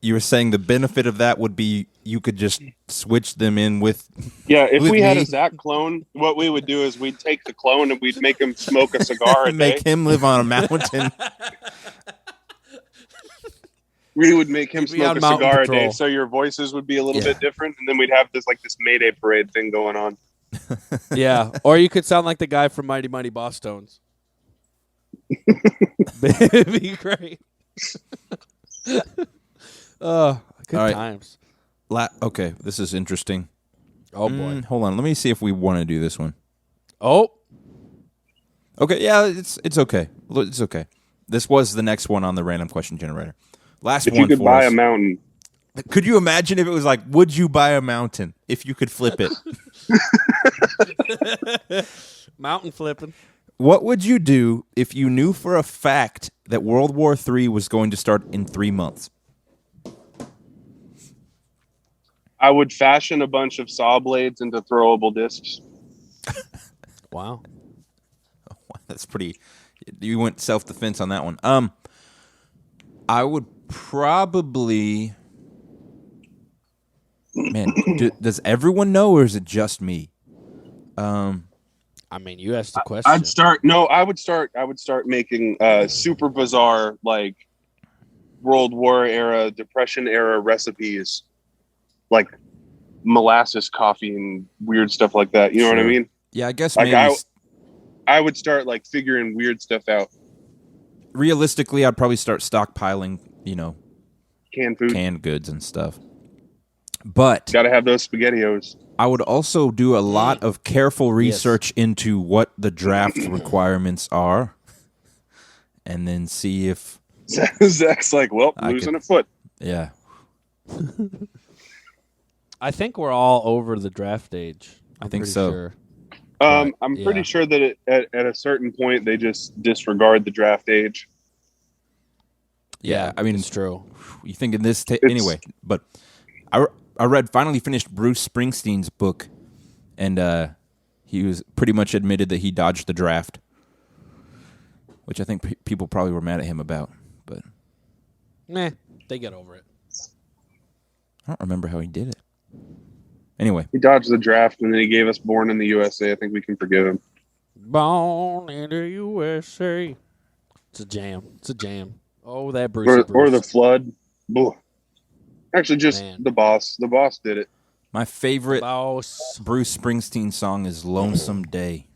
you were saying the benefit of that would be you could just switch them in with... Yeah, if we had me. a Zach clone, what we would do is we'd take the clone and we'd make him smoke a cigar a day. Make him live on a mountain. We would make him smoke a cigar patrol. a day, so your voices would be a little bit different, and then we'd have this Mayday parade thing going on. Yeah. Or you could sound like the guy from Mighty Mighty Boss Tones. It'd be great. Good right. times. Okay, this is interesting. Oh, boy. Hold on. Let me see if we want to do this one. Oh. Okay, yeah, it's okay. It's okay. This was the next one on the random question generator. Last if one you could for buy us. a mountain. Could you imagine if it was like, would you buy a mountain if you could flip it? Mountain flipping. What would you do if you knew for a fact that World War III was going to start in 3 months? I would fashion a bunch of saw blades into throwable discs. Wow. That's pretty... You went self-defense on that one. I would probably... Man, does everyone know, or is it just me? I mean, you asked the question. I would start making super bizarre, like World War era, Depression era recipes, like molasses coffee and weird stuff like that. You know what I mean? Yeah, I guess like maybe... I would start like figuring weird stuff out. Realistically, I'd probably start stockpiling, canned food, canned goods and stuff. But gotta have those SpaghettiOs. I would also do a lot of careful research into what the draft requirements are, and then see if Zach's like, well, losing a foot. Yeah. I think we're all over the draft age. I think so. Sure. I'm pretty sure that at a certain point they just disregard the draft age. Yeah, I mean, it's true. You think in this anyway? But I finally finished Bruce Springsteen's book, and he was pretty much admitted that he dodged the draft, which I think people probably were mad at him about. But they get over it. I don't remember how he did it. Anyway, he dodged the draft, and then he gave us Born in the USA. I think we can forgive him. Born in the USA. It's a jam. It's a jam. Oh, that Bruce. Or the flood. Boo. Actually, just Man. the boss. The boss did it. My favorite Boss. Bruce Springsteen song is "Lonesome Day."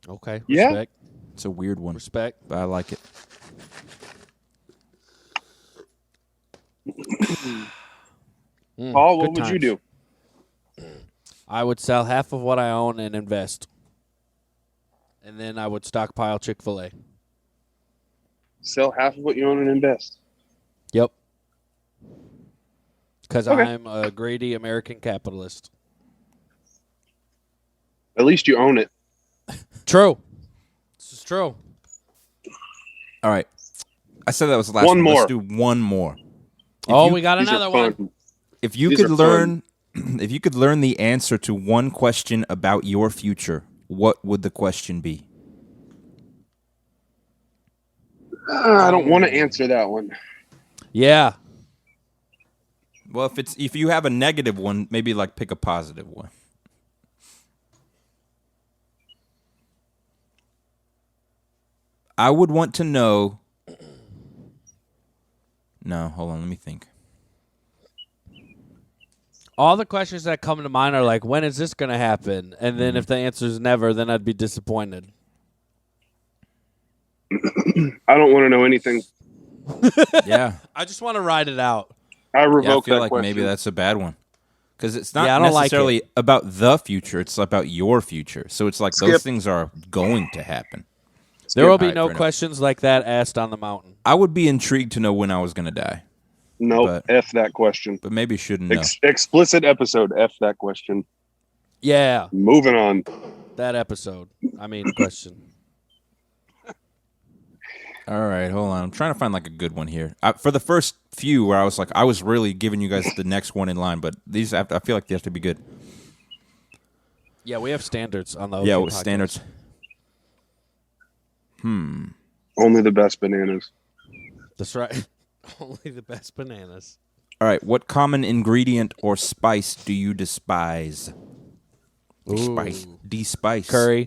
Okay. Yeah. Respect. It's a weird one, Respect. but I like it. Paul, what Good would you times. do? I would sell half of what I own and invest. And then I would stockpile Chick-fil-A. Sell half of what you own and invest. Yep. Because Okay. I'm a greedy American capitalist. At least you own it. True. This is true. All right, I said that was the last One one. more. Let's do one more. We got These are another one. fun. If you These could are learn, if you could learn the answer to one question about your future, what would the question be? I don't want to answer that one. Yeah. Well, if you have a negative one, maybe like pick a positive one. I would want to know. No, hold on, let me think. All the questions that come to mind are like, when is this going to happen? And then if the answer is never, then I'd be disappointed. I don't want to know anything. Yeah, I just want to ride it out. I yeah, I revoke feel that like question. maybe that's a bad one because it's not Yeah, I don't like necessarily about the future; it's about your future. So it's like those Skip. things are going to happen. There will be Alright, no fair enough. questions like that asked on the mountain. I would be intrigued to know when I was going to die, Nope. but- F that question. but maybe shouldn't know. Explicit episode. F that question. Yeah, Moving on. that episode. I mean, question. All right, hold on. I'm trying to find like a good one here. For the first few, where I was really giving you guys the next one in line, but these I feel like they have to be good. Yeah, we have standards on the Yeah, OK with podcast. standards. Only the best bananas. That's right. Only the best bananas. All right, what common ingredient or spice do you despise? Spice. Ooh. Despice. Curry.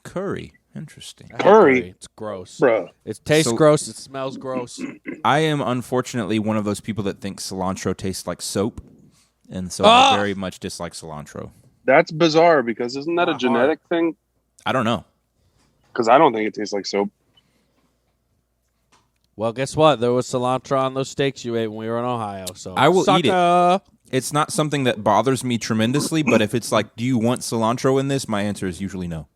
Curry. Interesting. I hate Curry? It's gross. Bruh. It tastes So- gross. It smells gross. I am unfortunately one of those people that think cilantro tastes like soap, and so Ah! I very much dislike cilantro. That's bizarre because isn't that a Not genetic thing? I don't know. Because I don't think it tastes like soap. Well, guess what? There was cilantro on those steaks you ate when we were in Ohio. So I will eat it. Sucker. It's not something that bothers me tremendously, but if it's like, do you want cilantro in this? My answer is usually no.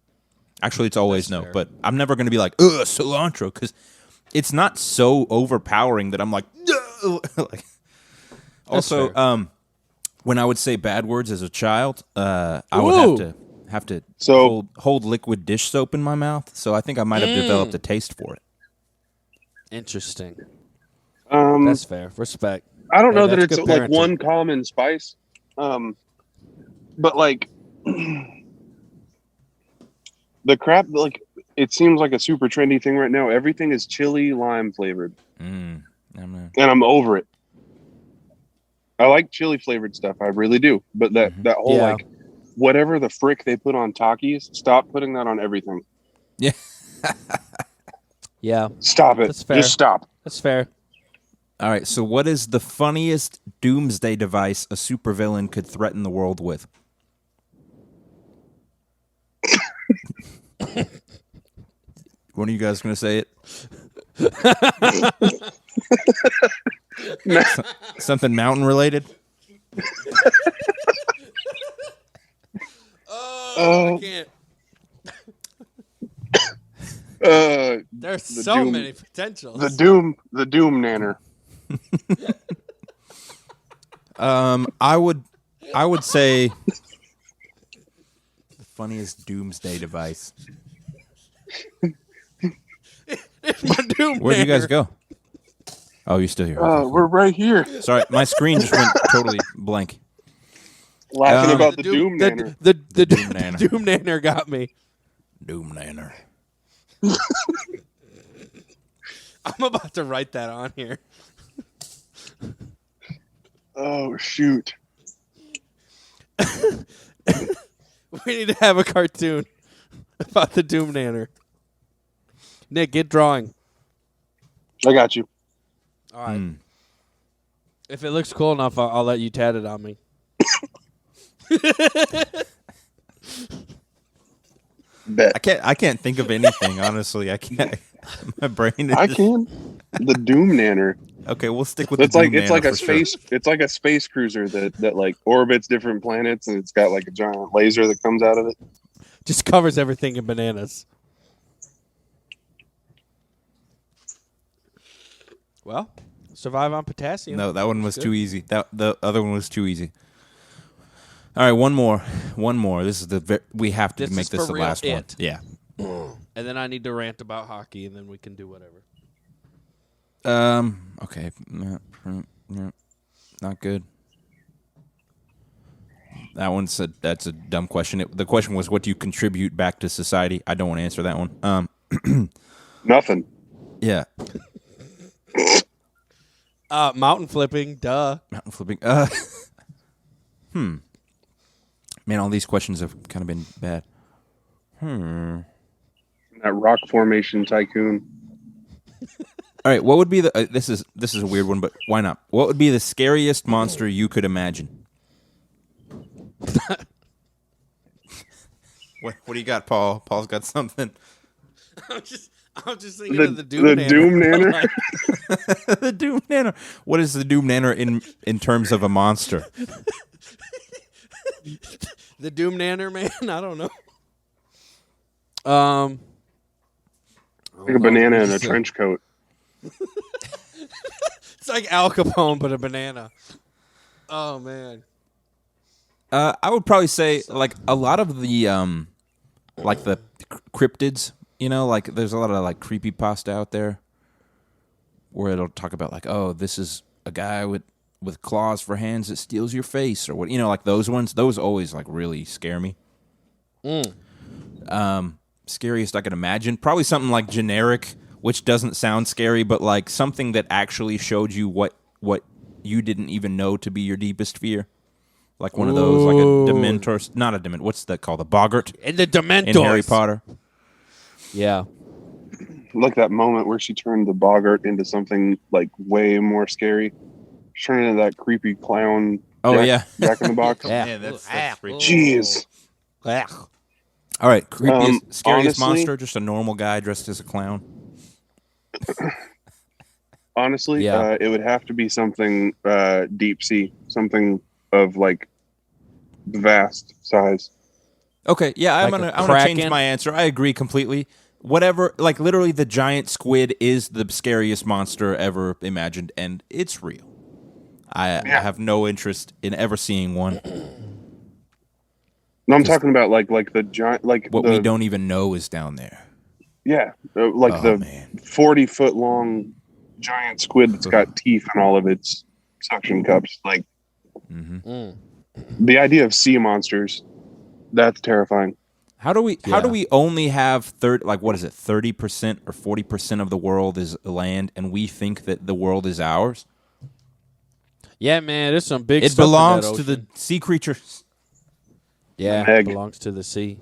Actually, it's always That's no, fair. but I'm never going to be like, ugh, cilantro, because it's not so overpowering that I'm like, ugh. Like, also, fair. when I would say bad words as a child, I Ooh. would have to So- hold liquid dish soap in my mouth. So I think I might have developed a taste for it. Interesting. Um, That's fair. Respect. I don't Hey, know that that's it's good like parenting. one common spice. But like the crap, like it seems like a super trendy thing right now. Everything is chili lime flavored, I'm not- and I'm over it. I like chili flavored stuff, I really do. But that whole Yeah. like whatever the frick they put on Takis, stop putting that on everything. Yeah. Yeah, Stop it. That's fair. Just stop. that's fair. All right, so what is the funniest doomsday device a supervillain could threaten the world with? One of you guys going to say it? Something mountain related? I can't. There's so doom- many potentials. The doom nanner. I would say the funniest doomsday device. My doom Where'd you guys nanner. go? Oh, you're still here. We're right here Sorry, my screen just went totally blank. laughing about the doom the, nanner. the Doom nanner. doom nanner got me. Doom nanner. I'm about to write that on here. Oh shoot! We need to have a cartoon about the doom nanner. Nick, get drawing. I got you. All right. If it looks cool enough, I'll let you tat it on me. Bet. I can't think of anything, honestly. I can't. My brain is I can. The Doom Nanner. Okay, we'll stick with It's the like Doom it's like Nanner a for sure. space. It's like a space cruiser that like orbits different planets, and it's got like a giant laser that comes out of it. Just covers everything in bananas. Well, survive on potassium. No, that one was Good. too easy. The other one was too easy. All right, one more. This is we have to This make is this for the real last one. it. Yeah. And then I need to rant about hockey, and then we can do whatever. Okay. No, not good. That's a dumb question. The question was, what do you contribute back to society? I don't want to answer that one. Nothing. Yeah. Mountain flipping, duh. Mountain flipping. Man, all these questions have kind of been bad. That rock formation tycoon. All right, what would be the? This is a weird one, but why not? What would be the scariest monster you could imagine? What do you got, Paul? Paul's got something. I'm just thinking of the Doom Nanner. Doom Nanner. The Doom Nanner. What is the Doom Nanner in terms of a monster? The Doom Nanner, man? I don't know. Like a banana in a trench coat. It's like Al Capone, but a banana. Oh, man. I would probably say like a lot of the like the cryptids, like there's a lot of like creepypasta out there where it'll talk about like, oh, this is a guy with claws for hands that steals your face or what, like those ones. Those always like really scare me. Scariest I can imagine, probably something like generic, which doesn't sound scary, but like something that actually showed you what you didn't even know to be your deepest fear. Like one of those, like a Dementor, not a Dementor. What's that called? A Boggart And the Dementors. in Harry Potter. Yeah. Like that moment where she turned the Boggart into something like way more scary. She turned into that creepy clown. Oh, Jack in the Box. Yeah. Man, that's freaky. Jeez. All right, scariest honestly- monster, just a normal guy dressed as a clown. Honestly, Yeah. it would have to be something deep sea, something of like vast size. Okay, yeah, I'm Like gonna change Kraken? my answer. I agree completely. Whatever, like literally, the giant squid is the scariest monster ever imagined, and it's real. I have no interest in ever seeing one. No, I'm talking about like the giant, like What the, we don't even know is down there. Yeah, like Oh, the man. 40-foot long giant squid that's got teeth in all of its suction cups. Like the idea of sea monsters, that's terrifying. How do we only have 30% or 40% of the world is land, and we think that the world is ours? Yeah, man, there's some big It stuff in that belongs to ocean. the sea creatures. Yeah, Egg. it belongs to the sea.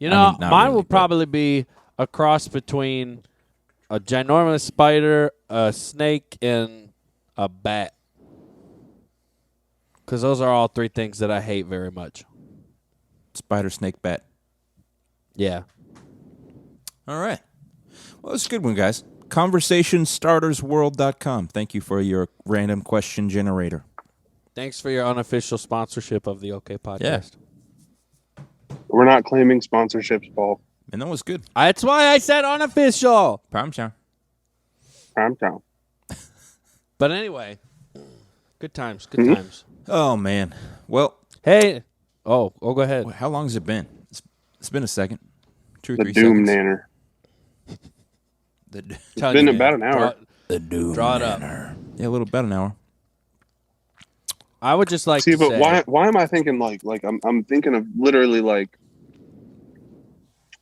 I Know, mean, not mine really, would but- probably be a cross between a ginormous spider, a snake, and a bat. Because those are all three things that I hate very much. Spider, snake, bat. Yeah. All right. Well, it's a good one, guys. ConversationStartersWorld.com. Thank you for your random question generator. Thanks for your unofficial sponsorship of the OK Podcast. We're not claiming sponsorships, Paul. And that was good. That's why I said unofficial. Prime time. Calm down. But anyway, good times, good times. Oh, man. Well, Hey, go ahead. how long has it been? It's been a second. 2 or The 3 Doom seconds. Nanner. It's been about an hour. The Doom Draw it up. Nanner. Yeah, a little about an hour. I would just like See, to but say, why am I thinking like I'm thinking of literally like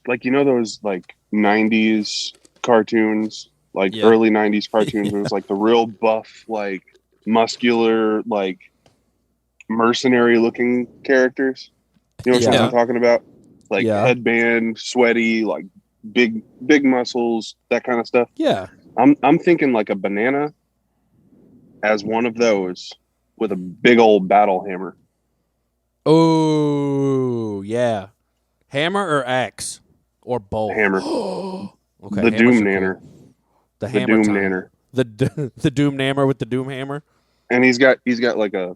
those like 90s cartoons, like Yeah. early 90s cartoons where it was like the real buff, like muscular, like mercenary looking characters. You know what Yeah. I'm talking about? Like Yeah. headband, sweaty, like big muscles, that kind of stuff. Yeah. I'm thinking like a banana as one of those with a big old battle hammer. Oh, yeah. Hammer or axe? Or both? Hammer. Okay. The Doom hammers are Nanner. cool. The hammer Doom time. Nanner. The Doom Nammer with the Doom Hammer. And he's got like a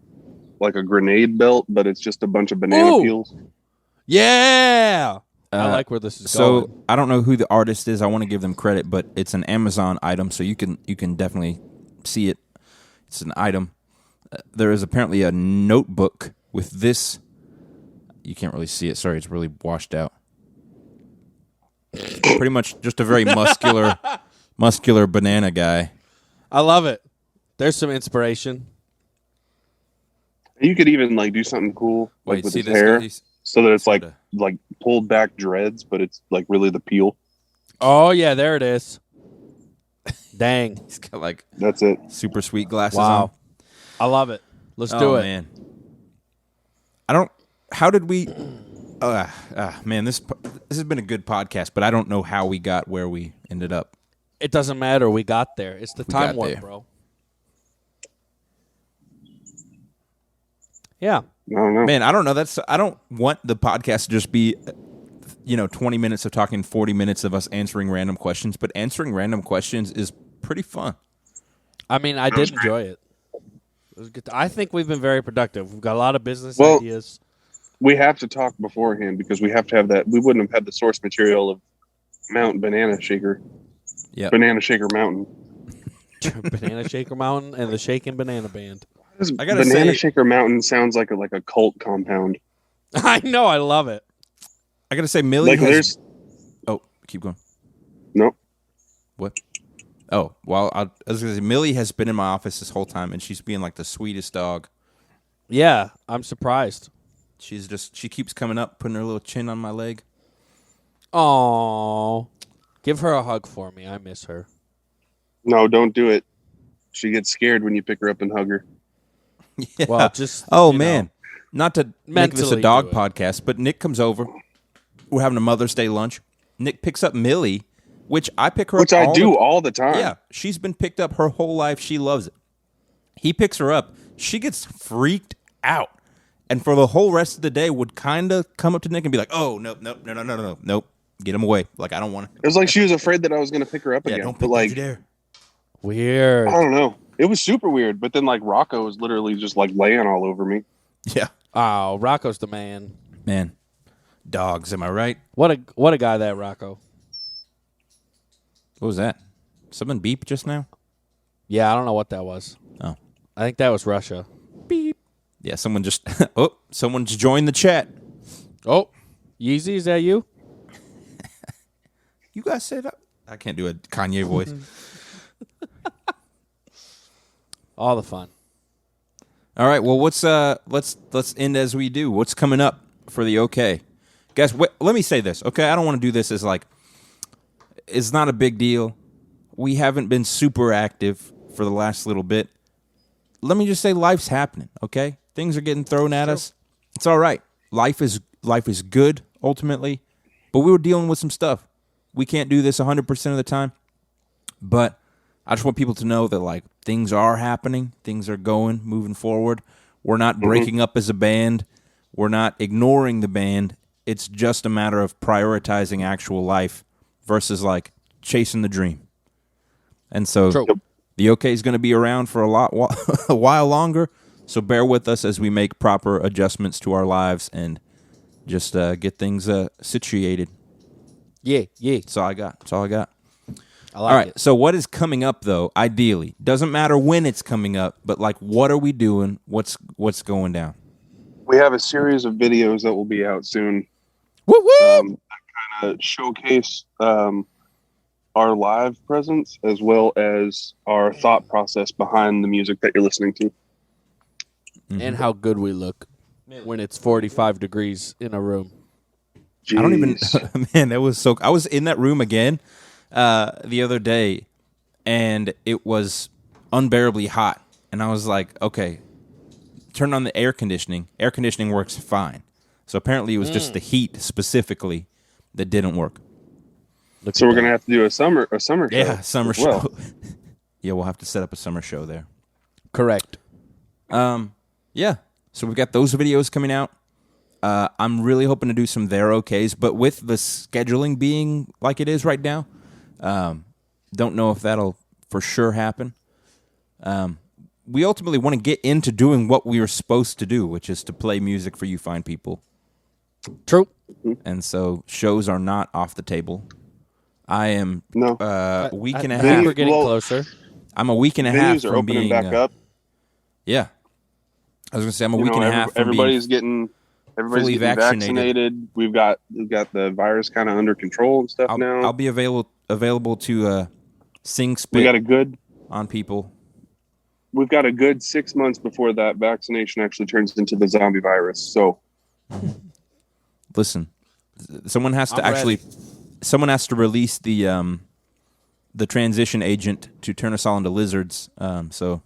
grenade belt, but it's just a bunch of banana peels. Yeah. I like where this is going. So I don't know who the artist is. I want to give them credit, but it's an Amazon item, so you can definitely see it. It's an item. There is apparently a notebook with this. You can't really see it. Sorry, it's really washed out. Pretty much just a very muscular banana guy. I love it. There's some inspiration. You could even like do something cool like Wait, with see his this hair, guy? so that it's Sorta. like pulled back dreads, but it's like really the peel. Oh, yeah, there it is. Dang. He's got like That's it. super sweet glasses Wow. on. I love it. Let's do it. Man. How did we man, this has been a good podcast, but I don't know how we got where we ended up. It doesn't matter. We got there. It's the time got warp, there. bro. Yeah. I don't know. Man, I don't know. I don't want the podcast to just be 20 minutes of talking, 40 minutes of us answering random questions, but answering random questions is pretty fun. I mean, I did enjoy it. It was good. I think we've been very productive. We've got a lot of business ideas. We have to talk beforehand because we have to have that. We wouldn't have had the source material of Mount Banana Shaker. Yeah. Banana Shaker Mountain. Banana Shaker Mountain and the Shakin' Banana Band. I gotta Banana say- Shaker Mountain sounds like a cult compound. I know. I love it. I got to say, Millie Like has... there's Oh, keep going. no. What? Oh, well, I was going to say, Millie has been in my office this whole time, and she's being like the sweetest dog. Yeah, I'm surprised. She keeps coming up, putting her little chin on my leg. Aww. Give her a hug for me. I miss her. No, don't do it. She gets scared when you pick her up and hug her. Yeah. Well, just Oh, you man. know. Not to make this a Mentally dog do it. podcast, but Nick comes over. We're having a Mother's Day lunch. Nick picks up Millie, which I pick her Which up I do all the time. Yeah, she's been picked up her whole life. She loves it. He picks her up. She gets freaked out. And for the whole rest of the day would kind of come up to Nick and be like, oh, nope. Get him away. Like, I don't want to. It was like she was afraid that I was going to pick her up Yeah, again. don't But pick like, you dare. Weird. I don't know. It was super weird. But then like Rocco was literally just like laying all over me. Yeah. Oh, Rocco's the man. Man. Dogs, am I right? What a guy that Rocco. What was that? Something beep just now? Yeah, I don't know what that was. Oh. I think that was Russia. Beep. Yeah, someone just... someone's joined the chat. Oh, Yeezy, is that you? You guys said that? I can't do a Kanye voice. All the fun. All right, well, let's end as we do. What's coming up for the OK? Guys, let me say this, okay? I don't want to do this as like, it's not a big deal. We haven't been super active for the last little bit. Let me just say life's happening, okay? Things are getting thrown at us. It's all right. Life is good, ultimately, but we were dealing with some stuff. We can't do this 100% of the time, but I just want people to know that, like, things are happening. Things are moving forward. We're not breaking up as a band. We're not ignoring the band. It's just a matter of prioritizing actual life versus, like, chasing the dream. And so True. the OK is going to be around for a while longer, so bear with us as we make proper adjustments to our lives and just get things situated. Yeah. That's all I got. I like All right, it. so what is coming up, though, ideally? Doesn't matter when it's coming up, but, like, what are we doing? What's going down? We have a series of videos that will be out soon. Woo woo! That kind of showcase our live presence as well as our thought process behind the music that you're listening to. And how good we look when it's 45 degrees in a room. Jeez. I don't even man, that was so I was in that room again the other day and it was unbearably hot and I was like, okay, turn on the air conditioning. Air conditioning works fine. So apparently it was just the heat specifically that didn't work. So we're gonna have to do a summer show. Yeah, summer as well. show. Yeah, we'll have to set up a summer show there. Correct. Yeah. So we've got those videos coming out. I'm really hoping to do some They're Okays, but with the scheduling being like it is right now, don't know if that'll for sure happen. We ultimately want to get into doing what we are supposed to do, which is to play music for you fine people. True. And so shows are not off the table. I am a week and a I half. think we're getting closer. I'm a week and a half Venues are from opening being back up. Yeah, I was gonna say I'm a week and a half. From everybody's being getting vaccinated. We've got the virus kind of under control and stuff now. I'll be available to sing spit. We got a good on people. We've got a good 6 months before that vaccination actually turns into the zombie virus. So, listen, someone has to release the transition agent to turn us all into lizards. So,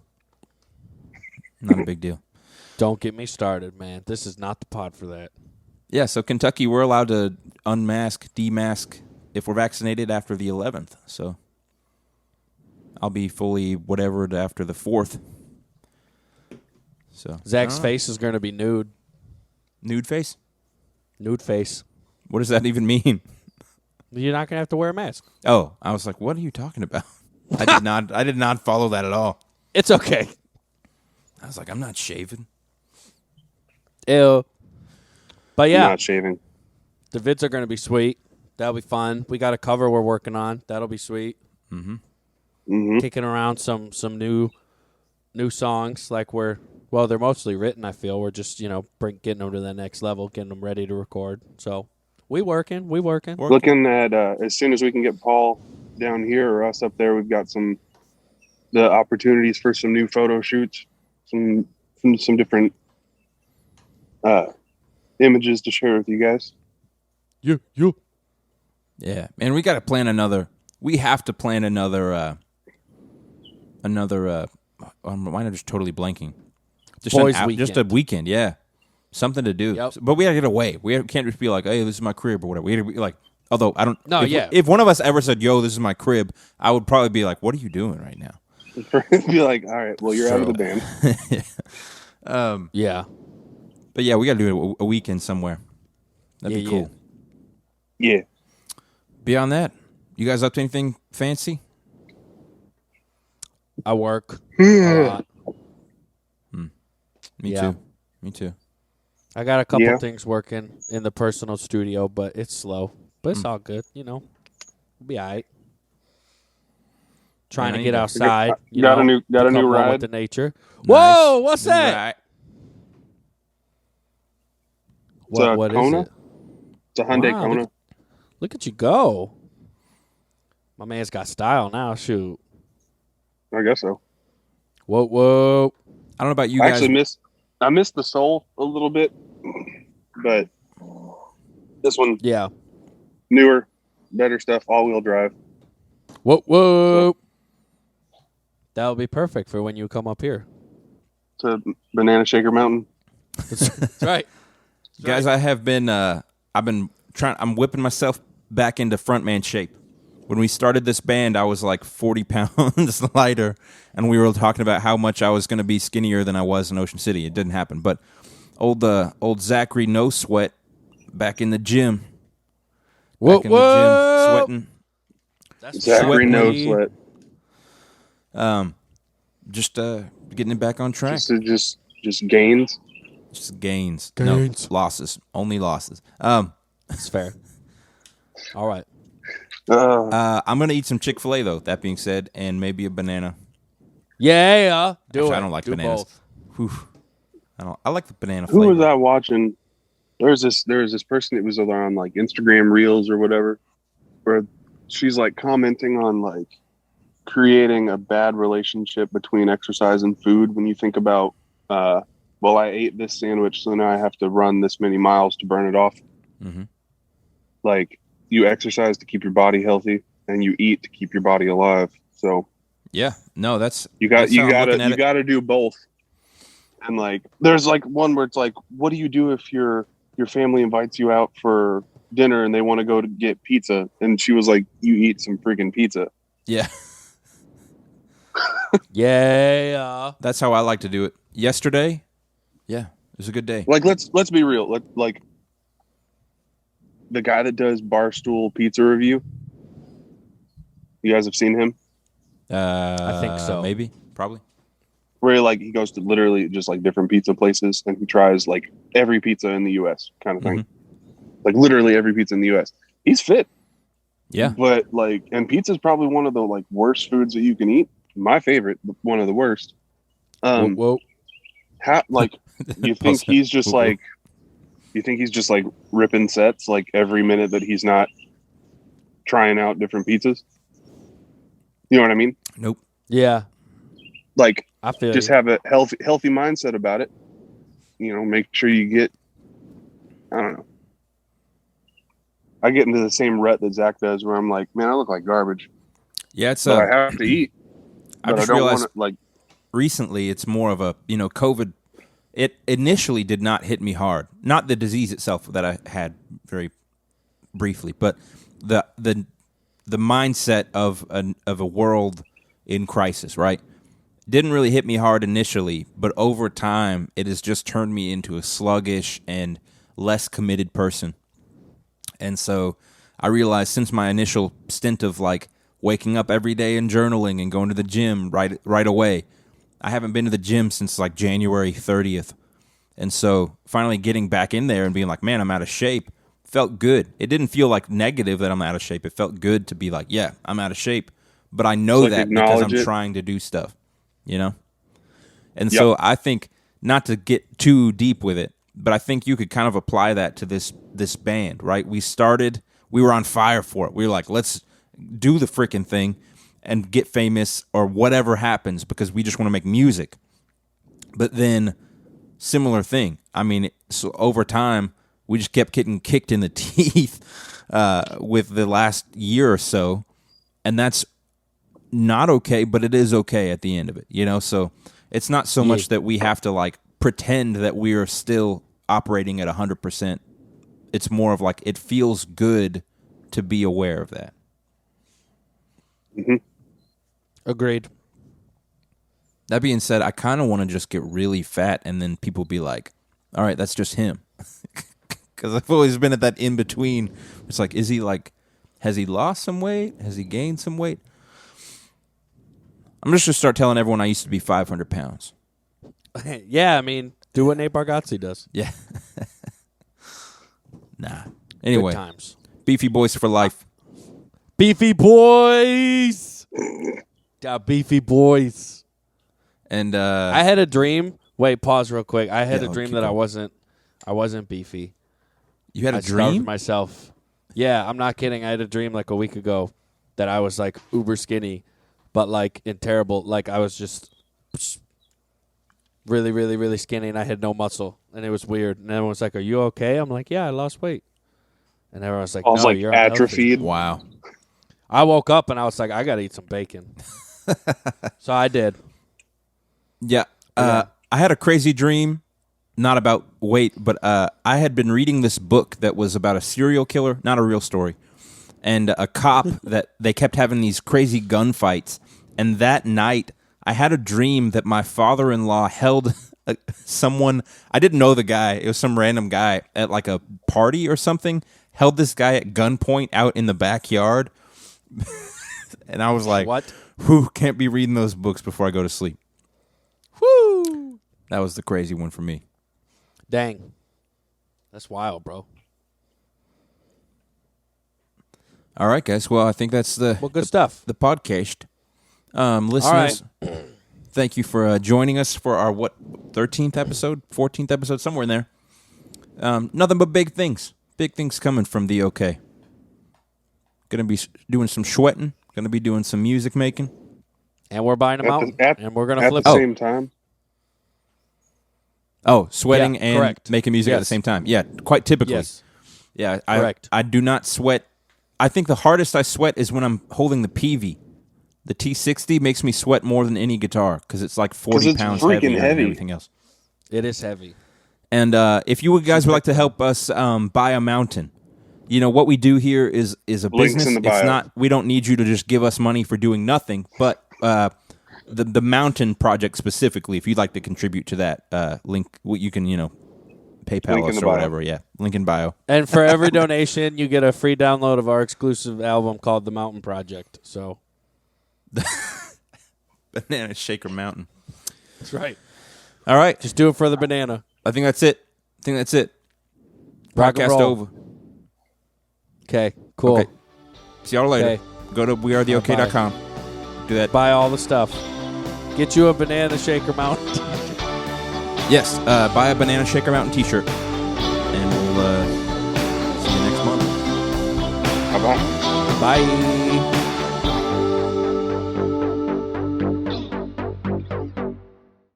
not a big deal. Don't get me started, man. This is not the pod for that. Yeah, so Kentucky, we're allowed to unmask, demask if we're vaccinated after the 11th. So I'll be fully whatever after the 4th. So Zach's face is going to be nude. Nude face? Nude face. What does that even mean? You're not going to have to wear a mask. Oh, I was like, what are you talking about? I did not follow that at all. It's okay. I was like, I'm not shaving. Ew. But yeah, I'm not shaving. The vids are going to be sweet. That'll be fun. We got a cover we're working on. That'll be sweet. Kicking around some new songs. Like they're mostly written. I feel we're just getting them to the next level, getting them ready to record. So we working. Looking at as soon as we can get Paul down here or us up there, we've got the opportunities for some new photo shoots, some different images to share with you guys. Yeah, and we got to plan another. We have to plan another. Why am I just totally blanking? Just a weekend, yeah, something to do. Yep. But we got to get away. We can't just be like, "Hey, this is my crib" or whatever. We got to be like, although I don't. No, if one of us ever said, "Yo, this is my crib," I would probably be like, "What are you doing right now?" Be like, all right, well, you're out of the band. Yeah. But yeah, we got to do a weekend somewhere. That'd be cool. Yeah. Beyond that, you guys up to anything fancy? I work a lot. Me too. I got a couple things working in the personal studio, but it's slow. But it's all good, We'll be all right. Trying to get outside. Got a new ride with the nature. Nice. Whoa! What's that? What Kona? is it? It's a Hyundai Kona. Look at you go. My man's got style now. Shoot. I guess so. Whoa. I don't know about you guys. I missed the Soul a little bit, but this one, newer, better stuff, all-wheel drive. Whoa. That'll be perfect for when you come up here. To Banana Shaker Mountain. That's right. Guys, I'm whipping myself back into frontman shape. When we started this band, I was like 40 pounds lighter, and we were talking about how much I was going to be skinnier than I was in Ocean City. It didn't happen, but old Zachary No Sweat back in the gym. Whoa. Sweating. That's Zachary No Sweat. Just getting it back on track. Just gains. Just gains. No losses. Only losses. That's fair. All right. I'm gonna eat some Chick-fil-A though. That being said, and maybe a banana. Yeah. Actually, I don't like bananas. I like the banana flavor. flavor. Who was I watching? There was this person that was on like Instagram Reels or whatever, where she's like commenting on like creating a bad relationship between exercise and food. When you think about, well, I ate this sandwich, so now I have to run this many miles to burn it off. Mm-hmm. Like, you exercise to keep your body healthy, and you eat to keep your body alive. So, yeah, no, that's you gotta do both. And like, there's like one where it's like, what do you do if your family invites you out for dinner and they want to go to get pizza, and she was like, "You eat some freaking pizza." Yeah. Yeah. That's how I like to do it. Yesterday, yeah, it was a good day. Like, let's be real. Like the guy that does Barstool Pizza Review. You guys have seen him? I think so. Maybe, probably. Where like he goes to literally just like different pizza places and he tries like every pizza in the U.S. kind of thing. Like literally every pizza in the U.S. He's fit. Yeah. But like, and pizza is probably one of the like worst foods that you can eat. My favorite, one of the worst. Whoa. Like, you think he's just like, ripping sets like every minute that he's not trying out different pizzas? You know what I mean? Nope. Yeah. Like, I feel just have a healthy mindset about it. You know, make sure you get, I don't know. I get into the same rut that Zach does where I'm like, man, I look like garbage. Yeah, it's but I have to eat. I just realized recently it's more of a, COVID. It initially did not hit me hard. Not the disease itself that I had very briefly, but the mindset of a world in crisis, right? Didn't really hit me hard initially, but over time it has just turned me into a sluggish and less committed person. And so I realized since my initial stint of like waking up every day and journaling and going to the gym right away, I haven't been to the gym since like January 30th. And so finally getting back in there and being like, man, I'm out of shape, felt good. It didn't feel like negative that I'm out of shape. It felt good to be like, yeah, I'm out of shape. But I know like that because I'm trying to do stuff, And so I think, not to get too deep with it, but I think you could kind of apply that to this band, right? We were on fire for it. We were like, let's do the freaking thing and get famous or whatever happens because we just want to make music. But then, similar thing. I mean, so over time, we just kept getting kicked in the teeth with the last year or so, and that's not okay, but it is okay at the end of it, So it's not so much that we have to like pretend that we are still operating at 100%. It's more of like it feels good to be aware of that. Mm-hmm. Agreed. That being said, I kind of want to just get really fat and then people be like, all right, that's just him. Because I've always been at that in-between. It's like, has he lost some weight? Has he gained some weight? I'm just going to start telling everyone I used to be 500 pounds. Yeah, I mean, do what Nate Bargatze does. Yeah. Nah. Anyway, Good times. Beefy Boys for life. Beefy Boys! Beefy Boys. And I had a dream. Wait, pause real quick. I had a keep dream that going. I wasn't beefy. You had a I starved dream? myself. Yeah, I'm not kidding. I had a dream like a week ago that I was like uber skinny, but like in terrible. Like I was just really, really, really skinny, and I had no muscle, and it was weird. And everyone was like, "Are you okay?" I'm like, "Yeah, I lost weight." And everyone was like, I was "No, like you're unhealthy." atrophied. Wow. I woke up and I was like, "I gotta eat some bacon." So I did. Yeah. I had a crazy dream, not about weight, but I had been reading this book that was about a serial killer, not a real story, and a cop that they kept having these crazy gunfights. And that night, I had a dream that my father-in-law held someone, I didn't know the guy, it was some random guy at like a party or something, held this guy at gunpoint out in the backyard. And I was like, What? Whew, can't be reading those books before I go to sleep. Woo! That was the crazy one for me. Dang. That's wild, bro. All right, guys. Well, I think that's Good stuff. the podcast. Listeners, thank you for joining us for our 13th episode, 14th episode, somewhere in there. Nothing but big things. Big things coming from the OK. Gonna be doing some sweating. Gonna be doing some music making. And we're buying them out, and we're going to flip at the them. same time. Oh, sweating Yeah, and correct. making music at the Yes. same time. Yeah, quite typically. Yes. Yeah, Correct. I do not sweat. I think the hardest I sweat is when I'm holding the PV. The T60 makes me sweat more than any guitar because it's like 40 it's pounds freaking heavier heavy. than everything else. It is heavy. And if you guys would like to help us buy a mountain, what we do here is a Links business. in the bio. It's not. We don't need you to just give us money for doing nothing. But the mountain project specifically, if you'd like to contribute to that, link. You can PayPal Link in us the or bio. whatever. Yeah, link in bio. And for every donation, you get a free download of our exclusive album called The Mountain Project. So Banana Shaker Mountain. that's right. All right, Just do it for the banana. I think that's it. Rock and Podcast roll. over. Okay, cool. Okay. See y'all later. Okay. Go to wearetheok.com. Do that. Buy all the stuff. Get you a Banana Shaker Mountain t-shirt. Yes, buy a Banana Shaker Mountain t-shirt. And we'll see you next month. Bye-bye. Bye.